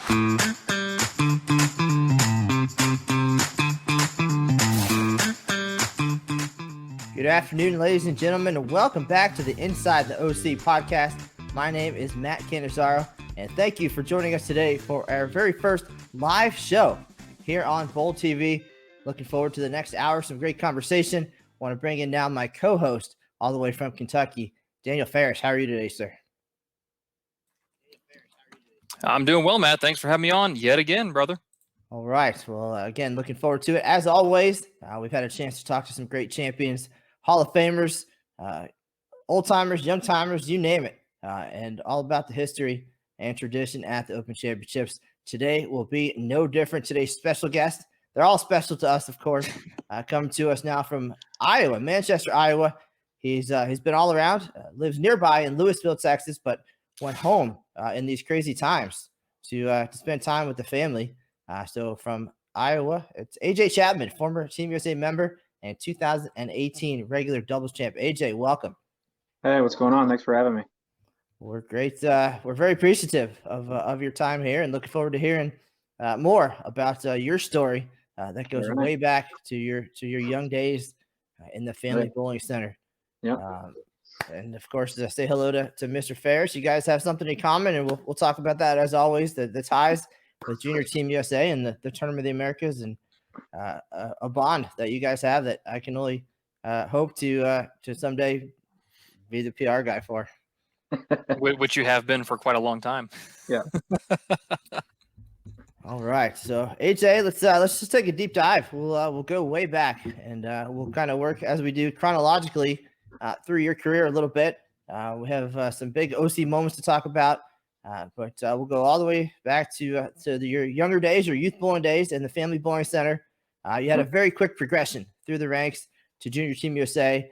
Good afternoon, ladies and gentlemen, and welcome back to the Inside the OC podcast. My name is Matt Cannizzaro, and thank you for joining us today for our very first live show here on Bold TV. Looking forward to the next hour, some great conversation. Want to bring in now my co-host all the way from Kentucky, Daniel Farish. How are you today, sir? I'm doing well, Matt. Thanks for having me on yet again, brother. All right. Well, again, looking forward to it. As always, we've had a chance to talk to some great champions, Hall of Famers, old-timers, young-timers, you name it, and all about the history and tradition at the Open Championships. Today will be no different. Today's special guest, they're all special to us, of course, coming to us now from Iowa, Manchester, Iowa. He's been all around, lives nearby in Louisville, Texas, but went home in these crazy times to spend time with the family. So from Iowa, it's AJ Chapman, former Team USA member and 2018 regular doubles champ. AJ, welcome. Hey, what's going on? Thanks for having me. We're great. We're very appreciative of your time here and looking forward to hearing more about your story that goes way back to your young days in the Family Bowling Center. Yeah. And of course, say hello to Mr. Farish. You guys have something in common, and we'll talk about that as always. The ties with Junior Team USA and the Tournament of the Americas, and a bond that you guys have that I can only hope to someday be the PR guy for. Which you have been for quite a long time. Yeah. All right. So AJ, let's just take a deep dive. We'll go way back, and we'll kind of work as we do chronologically through your career a little bit. We have some big OC moments to talk about. But we'll go all the way back to your younger days, your youth bowling days in the Family Bowling Center. You had a very quick progression through the ranks to Junior Team USA.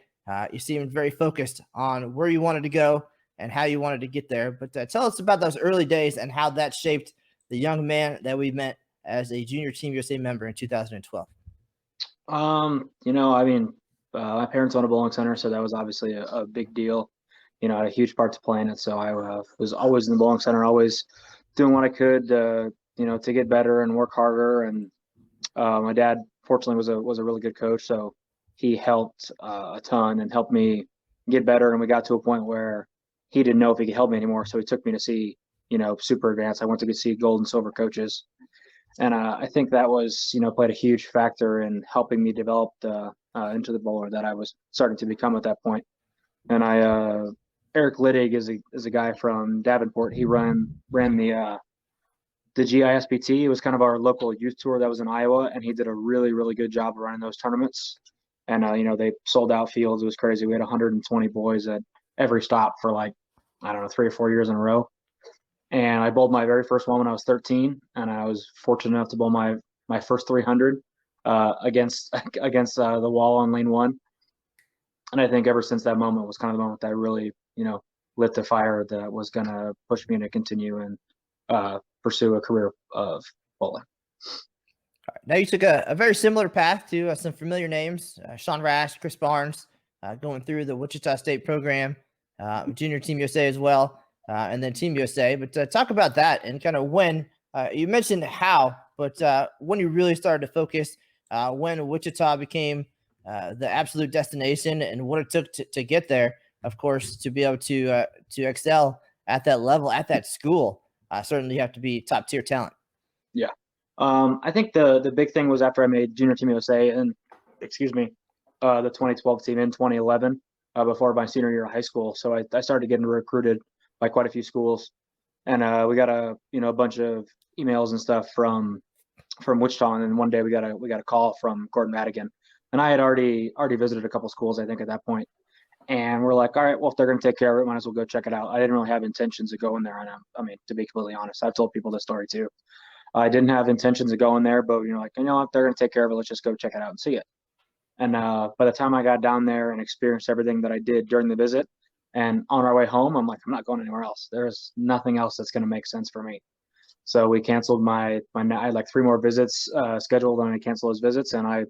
You seemed very focused on where you wanted to go and how you wanted to get there. But tell us about those early days and how that shaped the young man that we met as a Junior Team USA member in 2012. My parents own a bowling center, so that was obviously a big deal. I had a huge part to play in it. So I was always in the bowling center, always doing what I could, to get better and work harder. And my dad, fortunately, was a really good coach. So he helped a ton and helped me get better. And we got to a point where he didn't know if he could help me anymore. So he took me to see, super advanced. I went to see gold and silver coaches. And I think that was, played a huge factor in helping me develop into the bowler that I was starting to become at that point. And Eric Littig is a guy from Davenport. He ran the GISBT. It was kind of our local youth tour that was in Iowa, and he did a really, really good job of running those tournaments. And they sold out fields. It was crazy. We had 120 boys at every stop for 3 or 4 years in a row. And I bowled my very first one when I was 13, and I was fortunate enough to bowl my first 300 against the wall on lane 1. And I think ever since that moment was kind of the moment that really, lit the fire that was going to push me to continue and pursue a career of bowling. All right. Now you took a very similar path to some familiar names, Sean Rash, Chris Barnes, going through the Wichita State program, Junior Team USA as well, and then Team USA. But talk about that and kind of when you mentioned how, but when you really started to focus, when Wichita became the absolute destination and what it took to get there, of course, to be able to excel at that level, at that school, certainly you have to be top tier talent. Yeah. I think the big thing was after I made Junior Team USA and, the 2012 team in 2011, before my senior year of high school. So I started getting recruited by quite a few schools, and we got a bunch of emails and stuff from Wichita. And then one day we got a call from Gordon Madigan, and I had already visited a couple schools, I think, at that point. And we're like, all right, well, if they're going to take care of it, might as well go check it out. I didn't really have intentions of going there. And to be completely honest, I've told people this story too. I didn't have intentions of going there, but if they're going to take care of it, let's just go check it out and see it. And by the time I got down there and experienced everything that I did during the visit, and on our way home, I'm like, I'm not going anywhere else. There's nothing else that's going to make sense for me. So we canceled I had like 3 more visits scheduled, and I canceled those visits, and I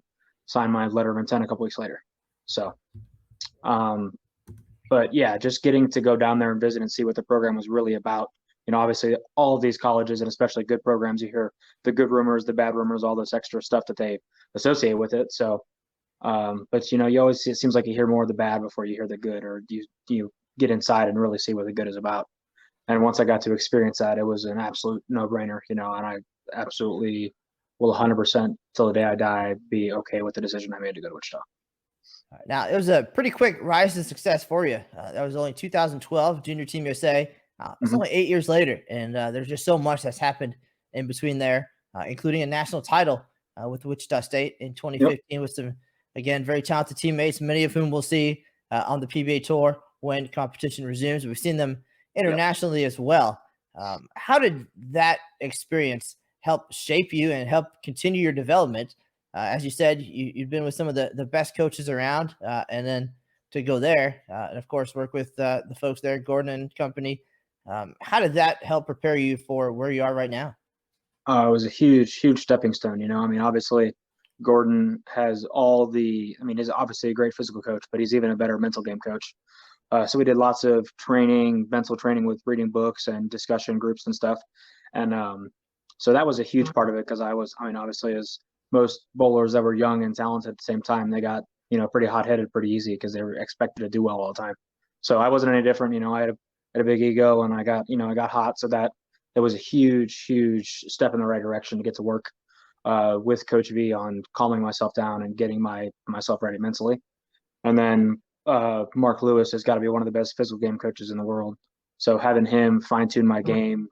signed my letter of intent a couple weeks later. So, but yeah, just getting to go down there and visit and see what the program was really about, obviously all of these colleges and especially good programs, you hear the good rumors, the bad rumors, all this extra stuff that they associate with it. So, but you always see, it seems like you hear more of the bad before you hear the good, or you get inside and really see what the good is about. And once I got to experience that, it was an absolute no-brainer, and I absolutely will 100% till the day I die be okay with the decision I made to go to Wichita. Now, it was a pretty quick rise to success for you. That was only 2012, Junior Team USA. It's only 8 years later, and there's just so much that's happened in between there, including a national title with Wichita State in 2015 with some, again, very talented teammates, many of whom we'll see on the PBA Tour when competition resumes. We've seen them internationally as well. How did that experience help shape you and help continue your development? As you said, you've been with some of the best coaches around, and then to go there and, of course, work with the folks there, Gordon and company. How did that help prepare you for where you are right now? It was a huge, huge stepping stone. Obviously, Gordon has he's obviously a great physical coach, but he's even a better mental game coach. So we did lots of mental training with reading books and discussion groups and stuff. And so that was a huge part of it because obviously, as most bowlers that were young and talented at the same time, they got, pretty hot-headed pretty easy because they were expected to do well all the time. So I wasn't any different. I had a big ego, and I got hot. So that was a huge, huge step in the right direction to get to work with Coach V on calming myself down and getting myself ready mentally. And then Mark Lewis has got to be one of the best physical game coaches in the world. So having him fine-tune my game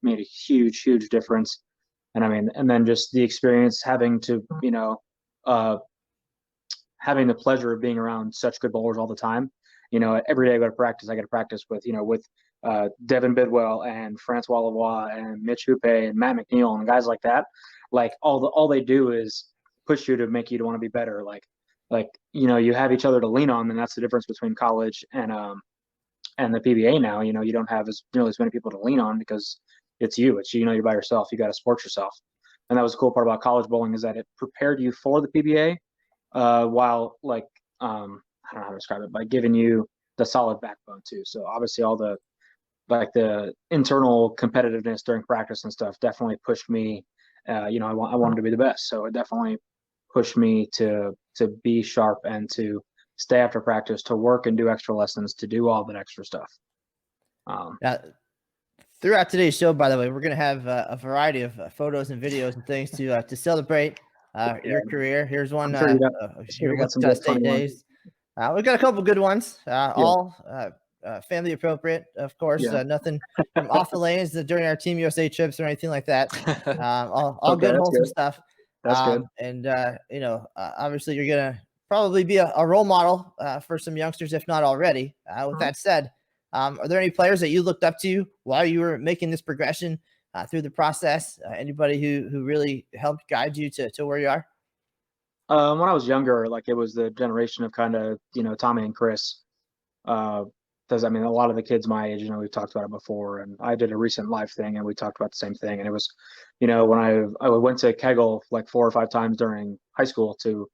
made a huge, huge difference. And then just the experience having to, having the pleasure of being around such good bowlers all the time. Every day I go to practice, I get to practice with Devin Bidwell and Francois Lavoie and Mitch Houpe and Matt McNeil and guys like that. Like all they do is push you to make you to want to be better. You have each other to lean on, and that's the difference between college and the PBA now. You don't have nearly as many people to lean on because it's you're by yourself. You got to support yourself. And that was the cool part about college bowling is that it prepared you for the PBA while I don't know how to describe it, by giving you the solid backbone too. So obviously all the internal competitiveness during practice and stuff definitely pushed me. I wanted to be the best. So it definitely pushed me to be sharp and to stay after practice, to work and do extra lessons, to do all that extra stuff. Now, throughout today's show, by the way, we're going to have a variety of photos and videos and things to celebrate your career. Here's one. We got some Wichita State days. We've got a couple good ones. All family appropriate, of course. Nothing from off the lanes during our Team USA trips or anything like that. All good, wholesome stuff. That's good. And obviously, you're gonna probably be a role model for some youngsters, if not already. With that said, are there any players that you looked up to while you were making this progression through the process? Anybody who really helped guide you to where you are? When I was younger, it was the generation of kind of, Tommy and Chris. Because a lot of the kids my age, we've talked about it before, and I did a recent live thing and we talked about the same thing. And it was, when I went to Kegel 4 or 5 times during high school to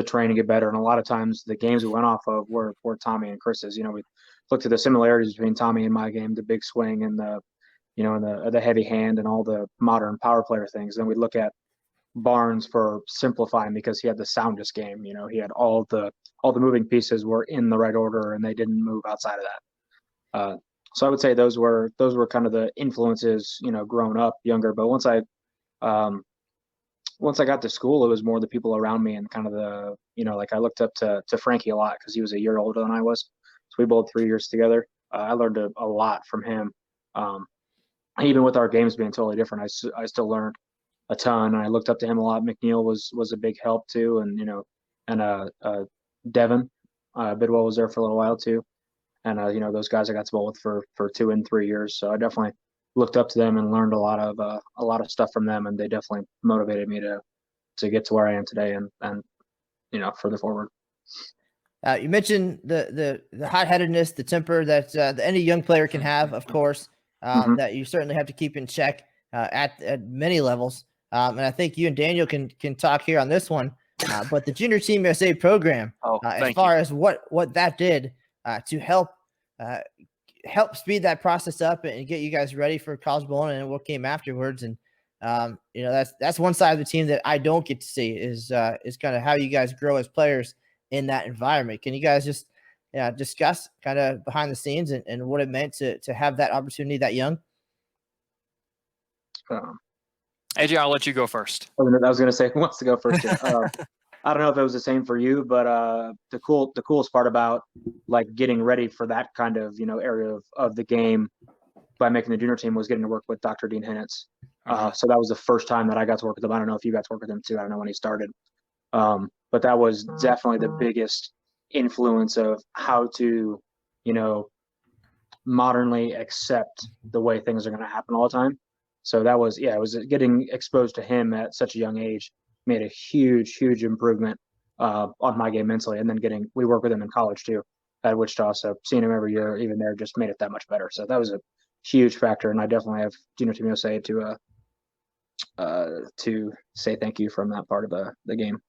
train and get better. And a lot of times the games we went off of were Tommy and Chris's. We looked at the similarities between Tommy and my game, the big swing and the heavy hand and all the modern power player things. Then we'd look at Barnes for simplifying because he had the soundest game. He had all the moving pieces were in the right order and they didn't move outside of that. So I would say those were kind of the influences, growing up younger. But once I got to school, it was more the people around me and kind of the, I looked up to Frankie a lot because he was a year older than I was. So we bowled 3 years together. I learned a lot from him. Even with our games being totally different, I still learned a ton. And I looked up to him a lot. McNeil was a big help too. And, Devin Bidwell was there for a little while too. And, those guys I got to bowl with for 2 and 3 years. So I definitely looked up to them and learned a lot of stuff from them. And they definitely motivated me to get to where I am today and further forward. You mentioned the hot-headedness, the temper that any young player can have, of course, that you certainly have to keep in check at many levels. And I think you and Daniel can talk here on this one. But the Junior Team USA program, as far as what that did to help help speed that process up and get you guys ready for college bowling and what came afterwards. And that's one side of the team that I don't get to see is kind of how you guys grow as players in that environment. Can you guys just discuss kind of behind the scenes and what it meant to have that opportunity that young? AJ, I'll let you go first. I was going to say, who wants to go first here? I don't know if it was the same for you, but the coolest part about like getting ready for that kind of area of the game by making the junior team was getting to work with Dr. Dean Hinnitz. So that was the first time that I got to work with him. I don't know if you got to work with him too. I don't know when he started, but that was definitely the biggest influence of how to modernly accept the way things are going to happen all the time. So that was, it was getting exposed to him at such a young age made a huge improvement on my game mentally. And then we work with him in college too at Wichita. So seeing him every year, even there, just made it that much better. So that was a huge factor. And I definitely have Junior Team USA to say thank you from that part of the game.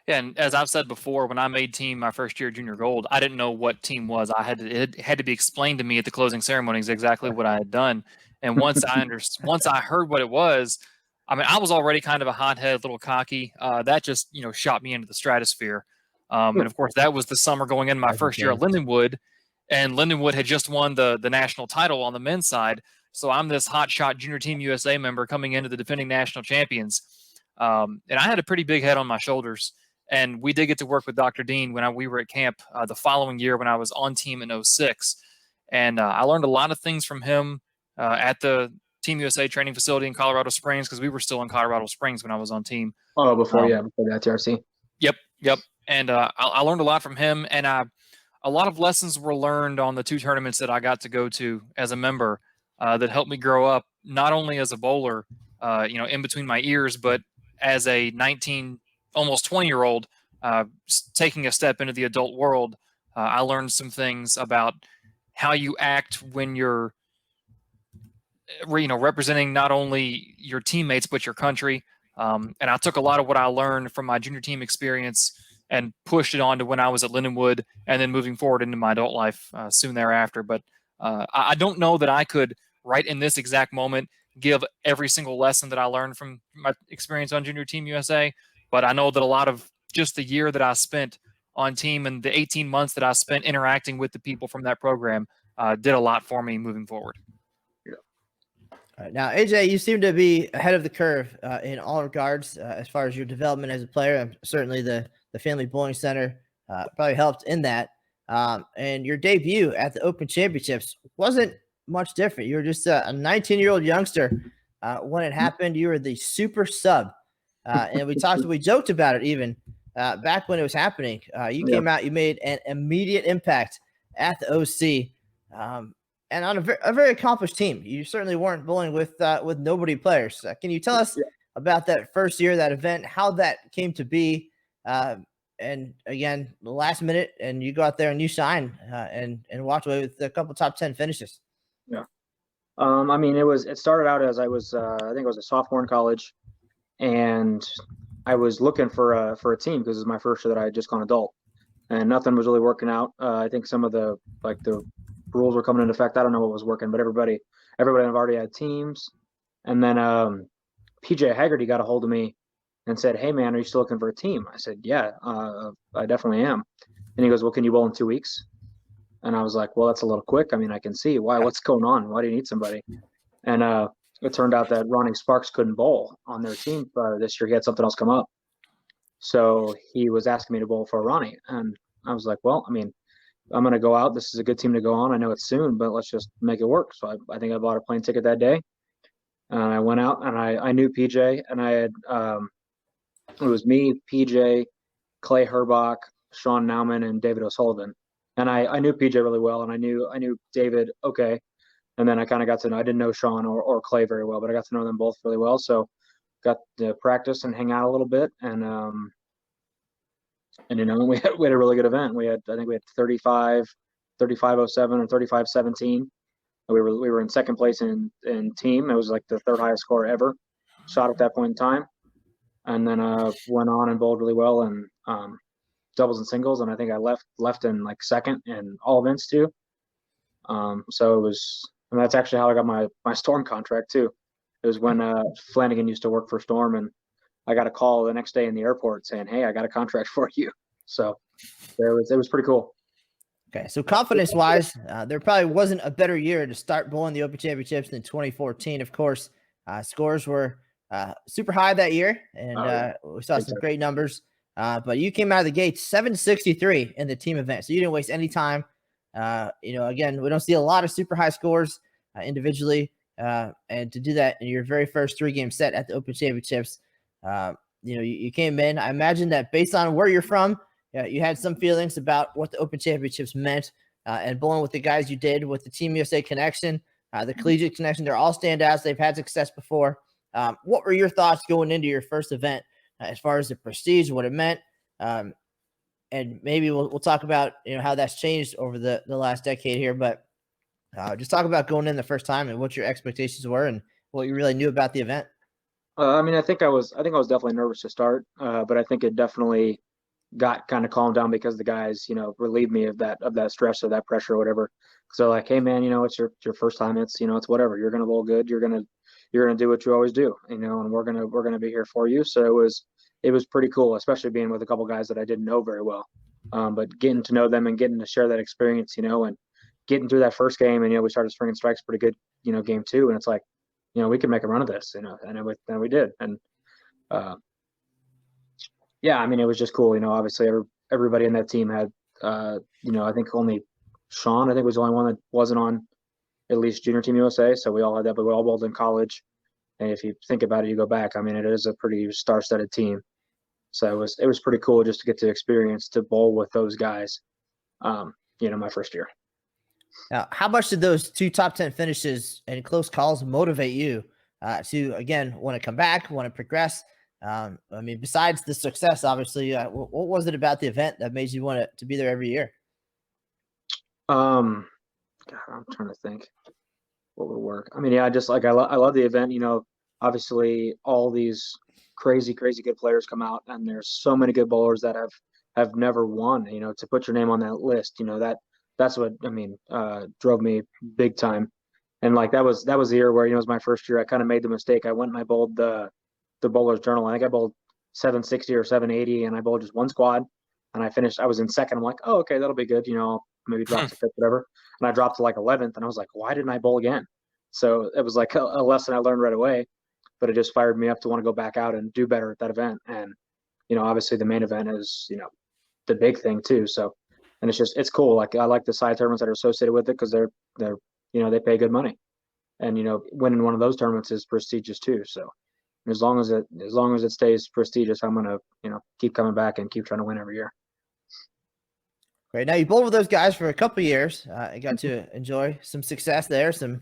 Yeah, and as I've said before, when I made team my first year junior gold, I didn't know what team was. It had to be explained to me at the closing ceremonies exactly what I had done. And once I heard what it was, I mean, I was already kind of a hothead, a little cocky. That just shot me into the stratosphere. And of course, that was the summer going into my first year at Lindenwood, and Lindenwood had just won the national title on the men's side. So I'm this hotshot Junior Team USA member coming into the defending national champions, and I had a pretty big head on my shoulders. And we did get to work with Dr. Dean when we were at camp the following year when I was on team in 2006. And I learned a lot of things from him at the Team USA training facility in Colorado Springs, because we were still in Colorado Springs when I was on team. Oh, before the TRC. Yep. And I learned a lot from him. And a lot of lessons were learned on the 2 tournaments that I got to go to as a member that helped me grow up, not only as a bowler, in between my ears, but as a 19, almost 20-year-old taking a step into the adult world. I learned some things about how you act when you're representing not only your teammates but your country. And I took a lot of what I learned from my junior team experience and pushed it on to when I was at Lindenwood, and then moving forward into my adult life soon thereafter. But I don't know that I could, right in this exact moment, give every single lesson that I learned from my experience on Junior Team USA. But I know that a lot of just the year that I spent on team and the 18 months that I spent interacting with the people from that program did a lot for me moving forward. All right, now, AJ, you seem to be ahead of the curve in all regards as far as your development as a player. And certainly the Family Bowling Center probably helped in that. And your debut at the Open Championships wasn't much different. You were just a 19-year-old youngster. When it happened, you were the super sub. And we joked about it even back when it was happening. You came out, you made an immediate impact at the OC. And on a very accomplished team. You certainly weren't bowling with nobody players. Can you tell us about that first year, that event, how that came to be? And again, the last minute, and you go out there and you shine and walked away with a couple top 10 finishes. Yeah. I mean, it started out as I was, I think I was a sophomore in college, and I was looking for a team because it was my first year that I had just gone adult, and nothing was really working out. I think some of the rules were coming into effect. I don't know what was working, but everybody had already had teams. And then PJ Haggerty got a hold of me and said, "Hey man, are you still looking for a team?" I said, "Yeah, I definitely am." And he goes, "Well, can you bowl in 2 weeks?" And I was like, "Well, that's a little quick. I mean, I can see why. What's going on? Why do you need somebody?" And it turned out that Ronnie Sparks couldn't bowl on their team this year. He had something else come up, so he was asking me to bowl for Ronnie. And I was like, "Well, I mean, I'm going to go out. This is a good team to go on. I know it's soon, but let's just make it work." So I think I bought a plane ticket that day. And I went out, and I knew PJ, and I had it was me, PJ, Clay Herbach, Sean Nauman, and David O'Sullivan. And I knew PJ really well, and I knew David okay. And then I kind of got to know, I didn't know Sean or Clay very well, but I got to know them both really well. So got to practice and hang out a little bit, and we had a really good event. I think we had 35-07 or 35-17. We were in second place in team. It was like the third highest score ever shot at that point in time. And then went on and bowled really well in doubles and singles. And I think I left in like second in all events too. So it was, and that's actually how I got my Storm contract too. It was when Flanagan used to work for Storm, and I got a call the next day in the airport saying, "Hey, I got a contract for you." So it was pretty cool. Okay, so confidence-wise, there probably wasn't a better year to start bowling the Open Championships than 2014. Of course, scores were super high that year, and we saw some great numbers. But you came out of the gate 763 in the team event, so you didn't waste any time. Again, we don't see a lot of super high scores individually, and to do that in your very first 3-game set at the Open Championships, you came in. I imagine that based on where you're from, you had some feelings about what the Open Championships meant, and bowling with the guys you did with the Team USA connection, the collegiate connection. They're all standouts. They've had success before. What were your thoughts going into your first event as far as the prestige, what it meant? And maybe we'll talk about how that's changed over the last decade here, but just talk about going in the first time and what your expectations were and what you really knew about the event. I think I was definitely nervous to start, but I think it definitely got kind of calmed down because the guys, relieved me of that stress or that pressure or whatever. So like, hey man, it's your first time. It's it's whatever. You're gonna bowl good. You're gonna do what you always do, and we're gonna be here for you. So it was pretty cool, especially being with a couple guys that I didn't know very well. But getting to know them and getting to share that experience, and getting through that first game, and we started swinging strikes pretty good, game 2, and it's like, we can make a run of this, and we did, and yeah, I mean, it was just cool. Obviously everybody in that team had, I think only Sean, I think was the only one that wasn't on at least Junior Team USA. So we all had that, but we all bowled in college. And if you think about it, you go back, I mean, it is a pretty star-studded team. So it was pretty cool just to get to experience to bowl with those guys, my first year. Now, how much did those 2 top 10 finishes and close calls motivate you to, again, want to come back, want to progress? Besides the success, obviously, what was it about the event that made you want to be there every year? God, I'm trying to think what would work. I mean, yeah, just like I love the event. Obviously, all these crazy good players come out, and there's so many good bowlers that have never won. To put your name on that list, that's what drove me big time. And like that was the year where it was my first year. I kind of made the mistake. I went and I bowled the Bowler's Journal. I think I bowled 760 or 780, and I bowled just one squad, and I was in second. I'm like, oh, okay, that'll be good. Maybe drop to fifth, whatever. And I dropped to like 11th, and I was like, why didn't I bowl again? So it was like a lesson I learned right away, but it just fired me up to want to go back out and do better at that event. And, obviously the main event is, the big thing too. So, and it's cool. Like I like the side tournaments that are associated with it because they're, they pay good money, and, winning one of those tournaments is prestigious too. So, as long as it stays prestigious, I'm gonna keep coming back and keep trying to win every year. Great. Now you bowled with those guys for a couple of years. You got to enjoy some success there, some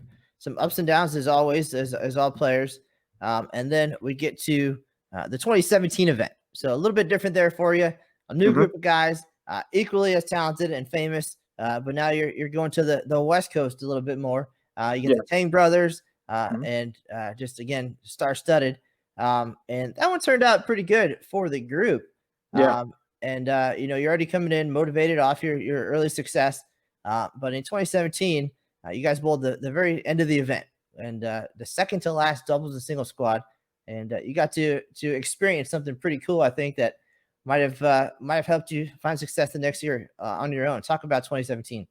ups and downs as always, as all players. And then we get to the 2017 event. So a little bit different there for you. A new group of guys, equally as talented and famous, but now you're going to the West Coast a little bit more. You get the Tang brothers, and just again star-studded. And that one turned out pretty good for the group. Yeah. You're already coming in motivated off your early success. But in 2017, you guys bowled the very end of the event and the second to last doubles and single squad. And you got to experience something pretty cool, I think, that might have helped you find success the next year on your own. Talk about 2017.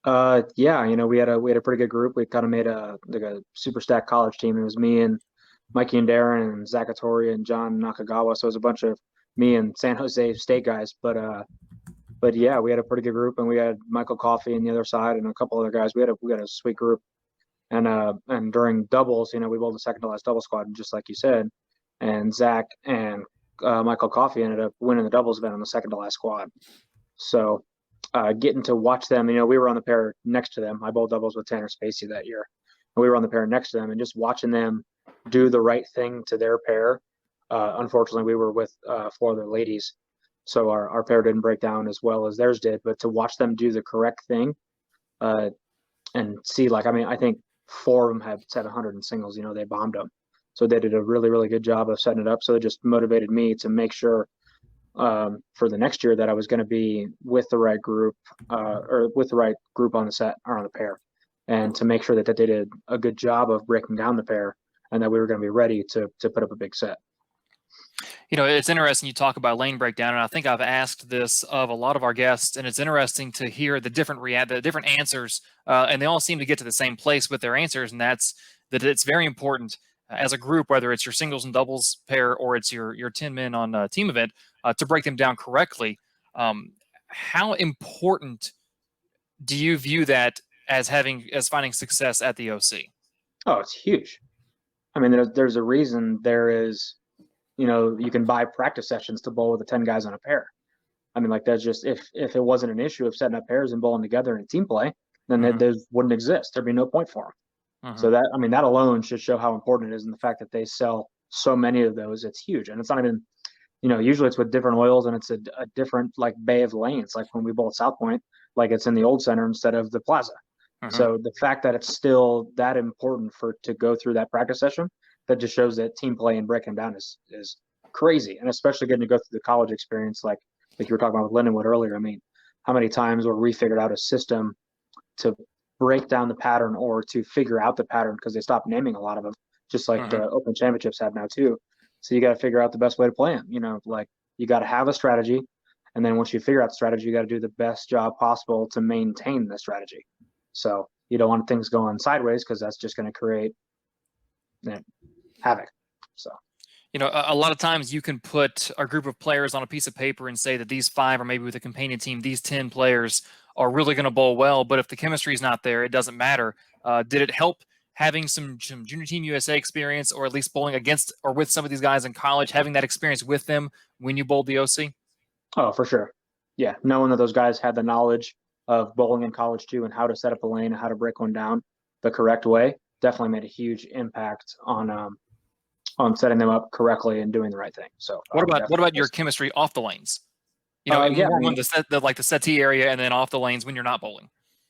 Yeah, we had a pretty good group. We kind of made a super stacked college team. It was me and Mikey and Darren and Zach Atori and John Nakagawa. So it was a bunch of me and San Jose State guys. But yeah, we had a pretty good group, and we had Michael Coffey on the other side and a couple other guys. We had a sweet group. And during doubles, we bowled the second to last double squad, just like you said. And Zach and Michael Coffey ended up winning the doubles event on the second to last squad. So getting to watch them, we were on the pair next to them. I bowled doubles with Tanner Spacey that year. And we were on the pair next to them, and just watching them do the right thing to their pair. Unfortunately, we were with 4 other ladies, so our pair didn't break down as well as theirs did. But to watch them do the correct thing and see, I think 4 of them had 700 in singles. They bombed them. So they did a really, really good job of setting it up. So it just motivated me to make sure for the next year that I was going to be with the right group, or with the right group on the set or on the pair, and to make sure that they did a good job of breaking down the pair, and that we were going to be ready to put up a big set. It's interesting you talk about lane breakdown, and I think I've asked this of a lot of our guests, and it's interesting to hear the different answers, and they all seem to get to the same place with their answers, and that's that it's very important as a group, whether it's your singles and doubles pair or it's your 10 men on a team event, to break them down correctly. How important do you view that as finding success at the OC? Oh, it's huge. I mean, there's a reason there is, you can buy practice sessions to bowl with the 10 guys on a pair. I mean, like, that's just, if it wasn't an issue of setting up pairs and bowling together in team play, then those wouldn't exist. There'd be no point for them. So that alone should show how important it is. And the fact that they sell so many of those, it's huge. And it's not even, usually it's with different oils and it's a different like bay of lanes. Like when we bowl at South Point, like it's in the old center instead of the plaza. So the fact that it's still that important to go through that practice session, that just shows that team play and breaking down is crazy. And especially getting to go through the college experience, like you were talking about with Lindenwood earlier. I mean, how many times where we figured out a system to break down the pattern or to figure out the pattern, because they stopped naming a lot of them, just like the Open Championships have now too. So you got to figure out the best way to play them. Like you got to have a strategy, and then once you figure out the strategy, you got to do the best job possible to maintain the strategy. So you don't want things going sideways, because that's just going to create havoc. So, a lot of times you can put a group of players on a piece of paper and say that these 5, or maybe with a companion team, these 10 players are really going to bowl well. But if the chemistry is not there, it doesn't matter. Did it help having some Junior Team USA experience, or at least bowling against or with some of these guys in college, having that experience with them when you bowled the OC? Oh, for sure. Yeah. Knowing that those guys had the knowledge of bowling in college too, and how to set up a lane and how to break one down the correct way, definitely made a huge impact on setting them up correctly and doing the right thing. So what about your chemistry off the lanes? On the settee area, and then off the lanes when you're not bowling.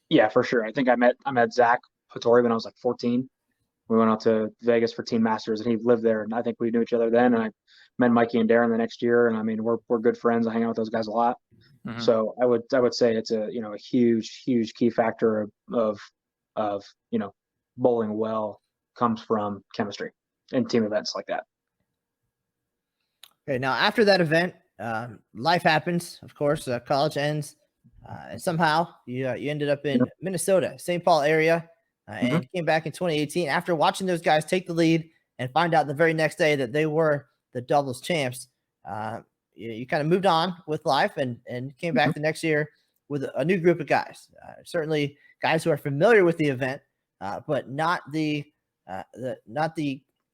Yeah, for sure. I think I met Zach Hattori when I was like 14. We went out to Vegas for Team Masters, and he lived there, and I think we knew each other then. And I met Mikey and Darren the next year, and I mean we're good friends. I hang out with those guys a lot. So I would say it's a huge key factor of bowling well comes from chemistry in team events like that. Okay, now after that event, life happens. Of course, college ends, and somehow you ended up in Minnesota, St. Paul area, and came back in 2018 after watching those guys take the lead and find out the very next day that they were the doubles champs. You kind of moved on with life and came back the next year with a new group of guys. Certainly guys who are familiar with the event, but not the I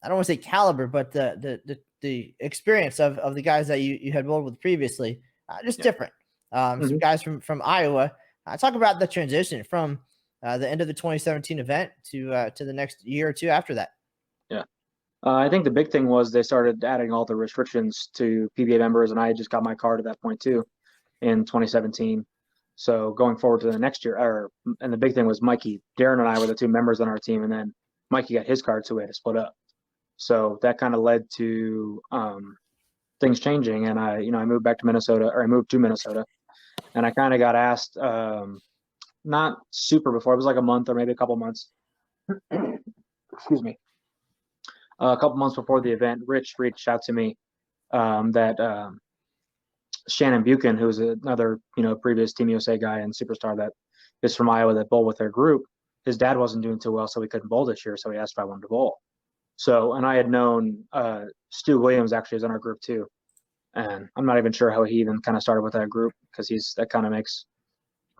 don't want to say caliber, but the experience of the guys that you had bowled with previously, just different. Some guys from Iowa. Talk about the transition from the end of the 2017 event to the next year or two after that. Yeah. I think the big thing was they started adding all the restrictions to PBA members, and I just got my card at that point too in 2017. So going forward to the next year, and the big thing was Mikey, Darren and I were the 2 members on our team, and then Mikey got his card, so we had to split up. So that kind of led to things changing, and I moved to Minnesota, and I kind of got asked, not super before, it was like a month or maybe a couple months. Excuse me. A couple months before the event, Rich reached out to me that Shannon Buchan, who's another previous Team USA guy and superstar that is from Iowa that bowled with their group, his dad wasn't doing too well, so he couldn't bowl this year. So he asked if I wanted to bowl. So, and I had known Stu Williams actually is in our group too, and I'm not even sure how he even kind of started with that group, because that kind of makes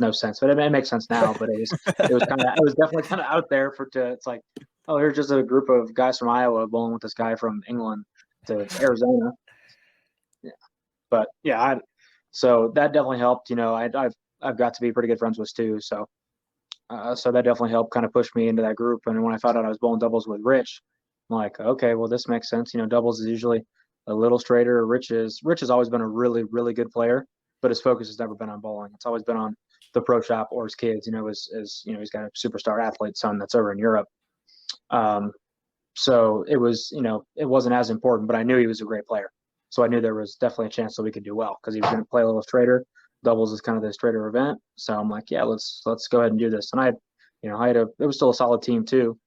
no sense, but it makes sense now. But it was definitely kind of out there it's like, oh, here's just a group of guys from Iowa bowling with this guy from England to Arizona. Yeah, but yeah, so that definitely helped. I've got to be pretty good friends with Stu, so that definitely helped kind of push me into that group. And when I found out I was bowling doubles with Rich, I'm like, okay, well, this makes sense. Doubles is usually a little straighter. Rich has always been a really, really good player, but his focus has never been on bowling. It's always been on the pro shop or his kids. He's got a superstar athlete son that's over in Europe. So it was, it wasn't as important, but I knew he was a great player. So I knew there was definitely a chance that we could do well because he was going to play a little straighter. Doubles is kind of the straighter event. So I'm like, yeah, let's go ahead and do this. And it was still a solid team too.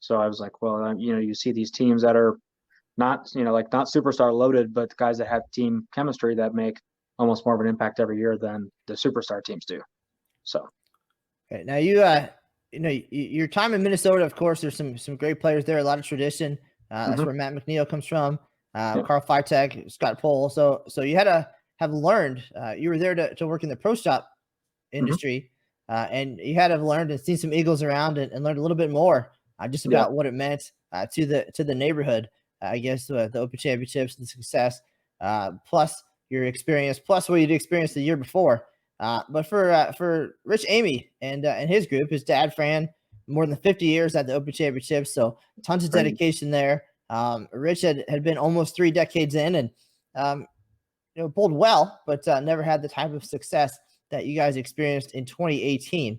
So I was like, well, you see these teams that are not, like not superstar loaded, but guys that have team chemistry that make almost more of an impact every year than the superstar teams do. So. Okay, now your time in Minnesota, of course, there's some great players there, a lot of tradition. That's where Matt McNeil comes from, Carl Freitag, Scott Pohl. So you had to have learned, you were there to work in the pro shop industry, and you had to have learned and seen some Eagles around and learned a little bit more just about what it meant to the neighborhood. I guess the Open Championships and success, plus your experience, plus what you'd experienced the year before. But for Rich Amy and his group, his dad Fran, more than 50 years at the Open Championships, so tons of dedication there. Rich had been almost 3 decades in, and bowled well, but never had the type of success that you guys experienced in 2018.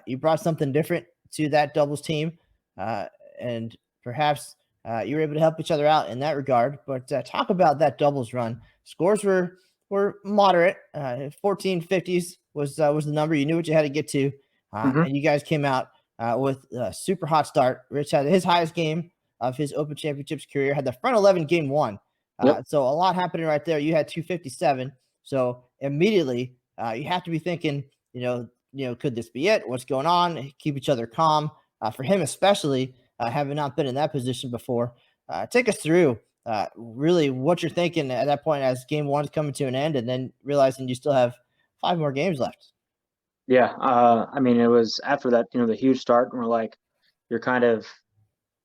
You brought something different to that doubles team, and perhaps you were able to help each other out in that regard. But talk about that doubles run. Scores were moderate. 1450s was the number. You knew what you had to get to, and you guys came out with a super hot start. Rich had his highest game of his Open Championships career, had the front 11 game 1. So a lot happening right there. You had 257. So immediately you have to be thinking, could this be it? What's going on? Keep each other calm. For him especially, having not been in that position before. Take us through really what you're thinking at that point as game 1 is coming to an end, and then realizing you still have 5 more games left. Yeah. It was after that, the huge start, and we're like, you're kind of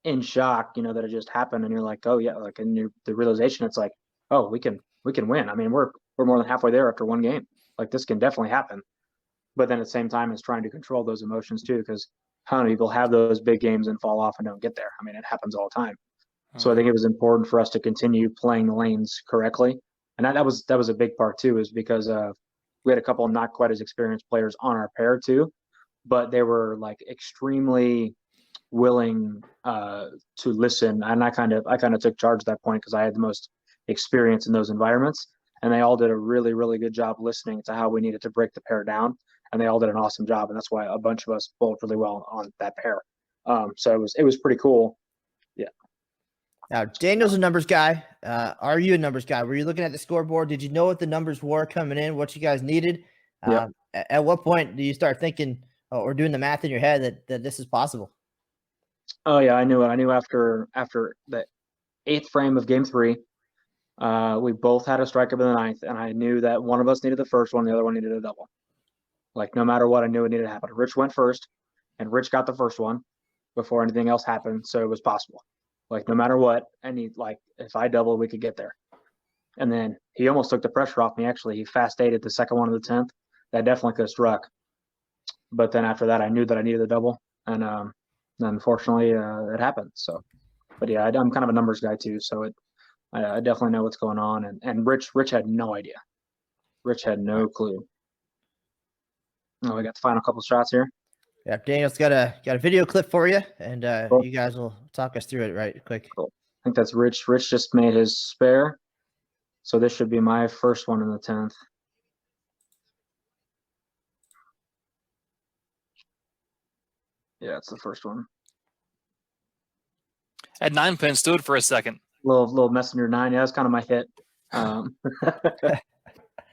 in shock, that it just happened, and you're like, oh yeah, like, and the realization, it's like, oh, we can win. I mean, we're more than halfway there after 1 game. Like, this can definitely happen. But then at the same time, it's trying to control those emotions too, because how many people have those big games and fall off and don't get there? I mean, it happens all the time. So I think it was important for us to continue playing the lanes correctly, and that was a big part too, is because we had a couple of not quite as experienced players on our pair too, but they were like extremely willing to listen, and I kind of took charge at that point because I had the most experience in those environments, and they all did a really, really good job listening to how we needed to break the pair down, and they all did an awesome job, and that's why a bunch of us bowled really well on that pair. So it was pretty cool. Yeah. Now, Daniel's a numbers guy. Are you a numbers guy? Were you looking at the scoreboard? Did you know what the numbers were coming in, what you guys needed? At what point do you start thinking or doing the math in your head that this is possible? Oh yeah, I knew it. I knew after the 8th frame of game 3, we both had a strike up in the 9th, and I knew that one of us needed the first one, the other one needed a double. Like, no matter what, I knew it needed to happen. Rich went first, and Rich got the first one before anything else happened, so it was possible. Like, no matter what, if I doubled, we could get there. And then he almost took the pressure off me, actually. He fast-8'd the second one of the 10th. That definitely could have struck. But then after that, I knew that I needed a double, and unfortunately, it happened. So, but yeah, I'm kind of a numbers guy too, so I definitely know what's going on. And Rich had no idea. Rich had no clue. Oh, we got the final couple shots here. Yeah, Daniel's got a video clip for you, and cool. You guys will talk us through it right quick. Cool. I think that's Rich. Rich just made his spare, so this should be my first one in the 10th. Yeah, it's the first one. At 9 pin stood for a second. Little messenger 9. Yeah, that's kind of my hit.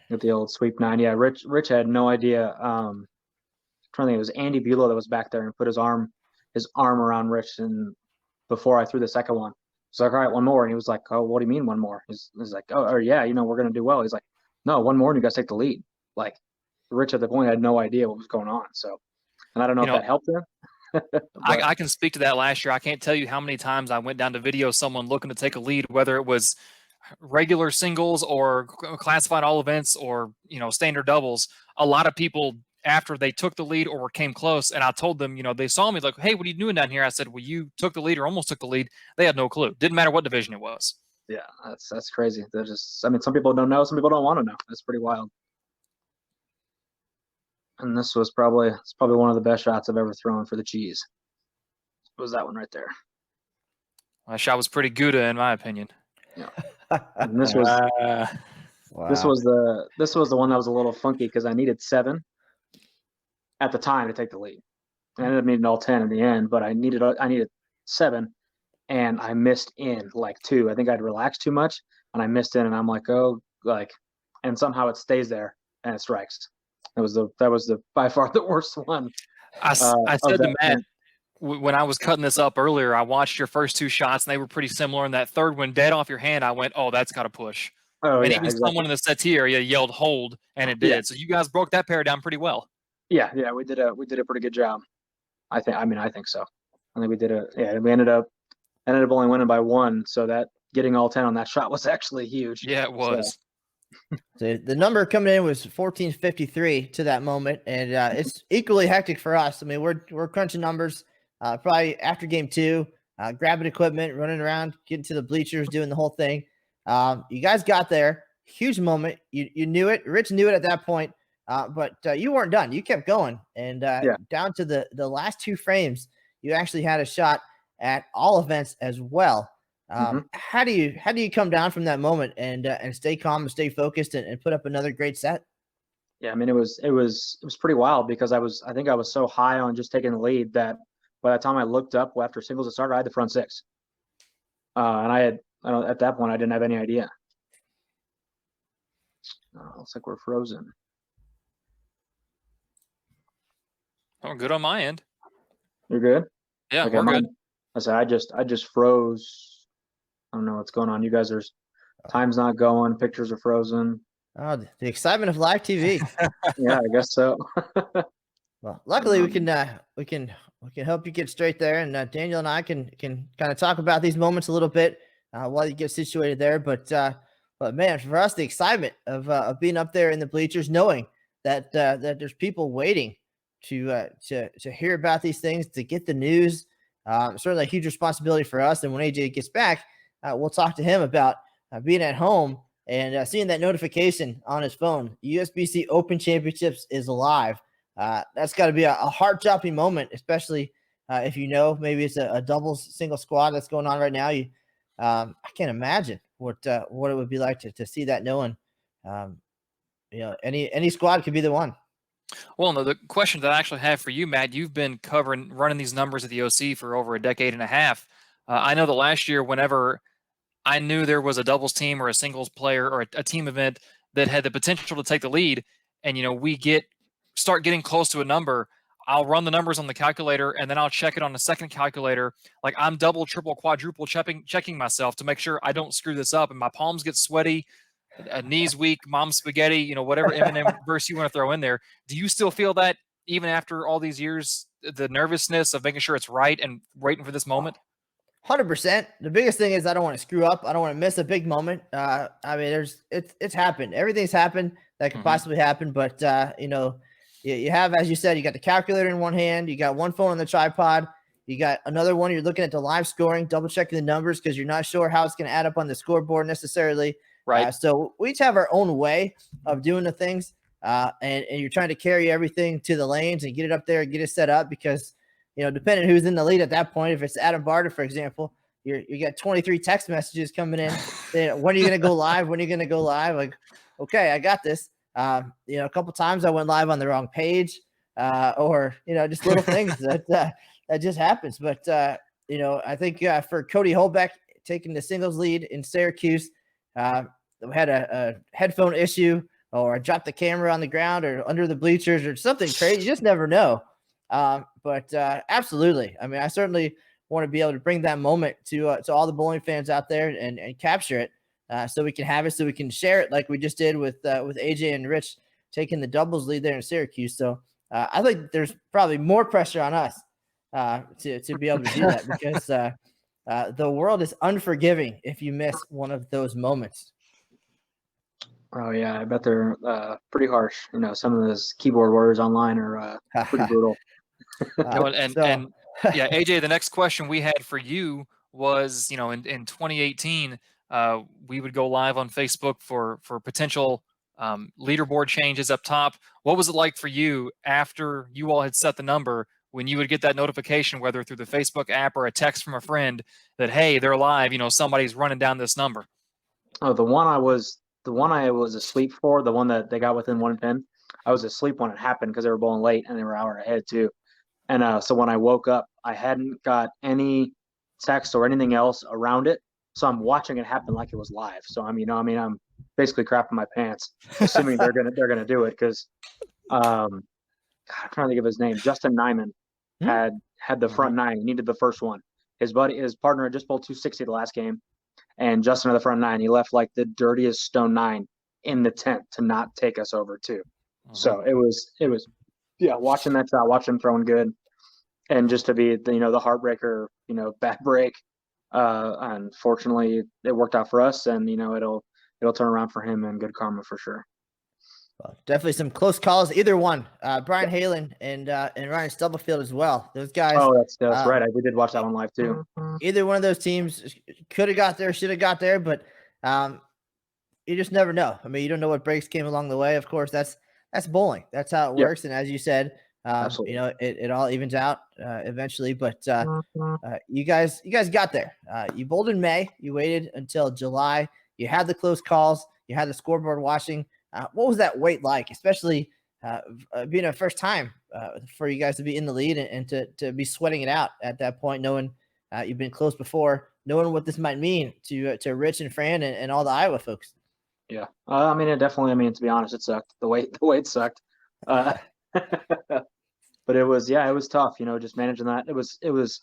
With the old sweep 9. Yeah, Rich had no idea. I'm trying to think, it was Andy Bulow that was back there and put his arm around Rich, and before I threw the second one. So like, all right, one more. And he was like, oh, what do you mean one more? He's like, oh, yeah, we're going to do well. He's like, no, one more and you guys take the lead. Like, Rich at the point had no idea what was going on. So, and I don't know if that helped him. I can speak to that last year. I can't tell you how many times I went down to video someone looking to take a lead, whether it was regular singles or classified all events or, standard doubles. A lot of people, after they took the lead or came close, and I told them, they saw me like, hey, what are you doing down here? I said, well, you took the lead or almost took the lead. They had no clue. Didn't matter what division it was. Yeah, that's crazy. They're just, some people don't know. Some people don't want to know. That's pretty wild. And this was probably one of the best shots I've ever thrown for the cheese. It was that one right there. My shot was pretty good, in my opinion. Yeah. And this was Wow. this was the one that was a little funky because I needed 7 at the time to take the lead. I ended up needing all 10 in the end, but I needed 7, and I missed in like 2. I think I'd relaxed too much, and I missed in, and I'm like, and somehow it stays there and it strikes. That was the by far the worst one. I said to Matt, event. when I was cutting this up earlier, I watched your first 2 shots, and they were pretty similar. And that third one, dead off your hand, I went, "Oh, that's got to push." Oh, and yeah, even exactly. someone in the settee area yelled "hold," and it did. Yeah. So you guys broke that paradigm pretty well. Yeah, we did a pretty good job. I think so. I think we did we ended up only winning by 1, so that getting all 10 on that shot was actually huge. Yeah, it was. So the number coming in was 1453 to that moment, and it's equally hectic for us. I mean, we're crunching numbers probably after game 2, grabbing equipment, running around, getting to the bleachers, doing the whole thing. You guys got there, huge moment. You knew it. Rich knew it at that point, but you weren't done. You kept going, and down to the last 2 frames, you actually had a shot at all events as well. How do you come down from that moment and stay calm and stay focused and put up another great set? Yeah, I mean, it was pretty wild because I think I was so high on just taking the lead that by the time I looked up after singles had started, I had the front 6. And at that point I didn't have any idea. Looks like we're frozen. Oh, good on my end. You're good? Yeah, we're good. I said I just froze. I don't know what's going on. You guys time's not going. Pictures are frozen. Oh, the excitement of live TV. Yeah, I guess so. Well, luckily we can help you get straight there, and Daniel and I can kind of talk about these moments a little bit while you get situated there. But man, for us, the excitement of being up there in the bleachers, knowing that there's people waiting to hear about these things, to get the news, certainly a huge responsibility for us. And when AJ gets back, we'll talk to him about being at home and seeing that notification on his phone. USBC Open Championships is live. That's got to be a heart-dropping moment, especially if maybe it's a doubles single squad that's going on right now. I can't imagine what it would be like to see that, knowing any squad could be the one. Well, no, the question that I actually have for you, Matt, you've been running these numbers at the OC for over a decade and a half. I know that last year, whenever I knew there was a doubles team or a singles player or a team event that had the potential to take the lead, and we start getting close to a number, I'll run the numbers on the calculator, and then I'll check it on the second calculator. Like, I'm double, triple, quadruple checking myself to make sure I don't screw this up, and my palms get sweaty, knees weak, mom spaghetti, whatever Eminem verse you want to throw in there. Do you still feel that even after all these years, the nervousness of making sure it's right and waiting for this moment? 100%. The biggest thing is I don't want to screw up. I don't want to miss a big moment. I mean, it's happened. Everything's happened that could possibly happen. But, you have, as you said, you got the calculator in one hand. You got one phone on the tripod. You got another one. You're looking at the live scoring, double checking the numbers because you're not sure how it's going to add up on the scoreboard necessarily. Right. So we each have our own way of doing the things. And you're trying to carry everything to the lanes and get it up there and get it set up because, depending who's in the lead at that point, if it's Adam Barter, for example, you got 23 text messages coming in saying, when are you going to go live? When are you going to go live? Like, okay, I got this. A couple times I went live on the wrong page or, just little things that just happens. But, I think for Cody Holbeck taking the singles lead in Syracuse, we had a headphone issue, or I dropped the camera on the ground or under the bleachers or something crazy. You just never know. But absolutely. I mean, I certainly want to be able to bring that moment to all the bowling fans out there and capture it so we can have it, so we can share it like we just did with AJ and Rich taking the doubles lead there in Syracuse. So I think there's probably more pressure on us to be able to do that because the world is unforgiving if you miss one of those moments. Oh yeah, I bet they're pretty harsh. Some of those keyboard warriors online are pretty brutal. And AJ, the next question we had for you was, in 2018, we would go live on Facebook for potential leaderboard changes up top. What was it like for you after you all had set the number, when you would get that notification, whether through the Facebook app or a text from a friend that, hey, they're live, somebody's running down this number? Oh, the one I was asleep for, the one that they got within one pin. I was asleep when it happened because they were bowling late and they were an hour ahead too. And so when I woke up, I hadn't got any text or anything else around it. So I'm watching it happen like it was live. So I'm basically crapping my pants, assuming they're gonna do it because I'm trying to think of his name. Justin Nyman had the front nine. He needed the first one. His partner had just bowled 260 the last game, and Justin had the front nine. He left like the dirtiest stone nine in the tent to not take us over too. So it was watching that shot, watching him throwing good, and just to be the heartbreaker, bad break. Unfortunately, it worked out for us, and it'll turn around for him and good karma for sure. Well, definitely some close calls. Either one, Brian Halen and Ryan Stubblefield as well. Those guys. Oh, that's right. We did watch that one live too. Either one of those teams could have got there, should have got there, but you just never know. I mean, you don't know what breaks came along the way. Of course, that's bowling. That's how it works. And as you said, it all evens out eventually. But you guys got there. You bowled in May. You waited until July. You had the close calls. You had the scoreboard watching. What was that wait like, especially being a first time for you guys to be in the lead and to be sweating it out at that point, knowing you've been close before, knowing what this might mean to Rich and Fran and all the Iowa folks? Yeah. It definitely, to be honest, it sucked. The wait sucked. But it was tough, just managing that. It was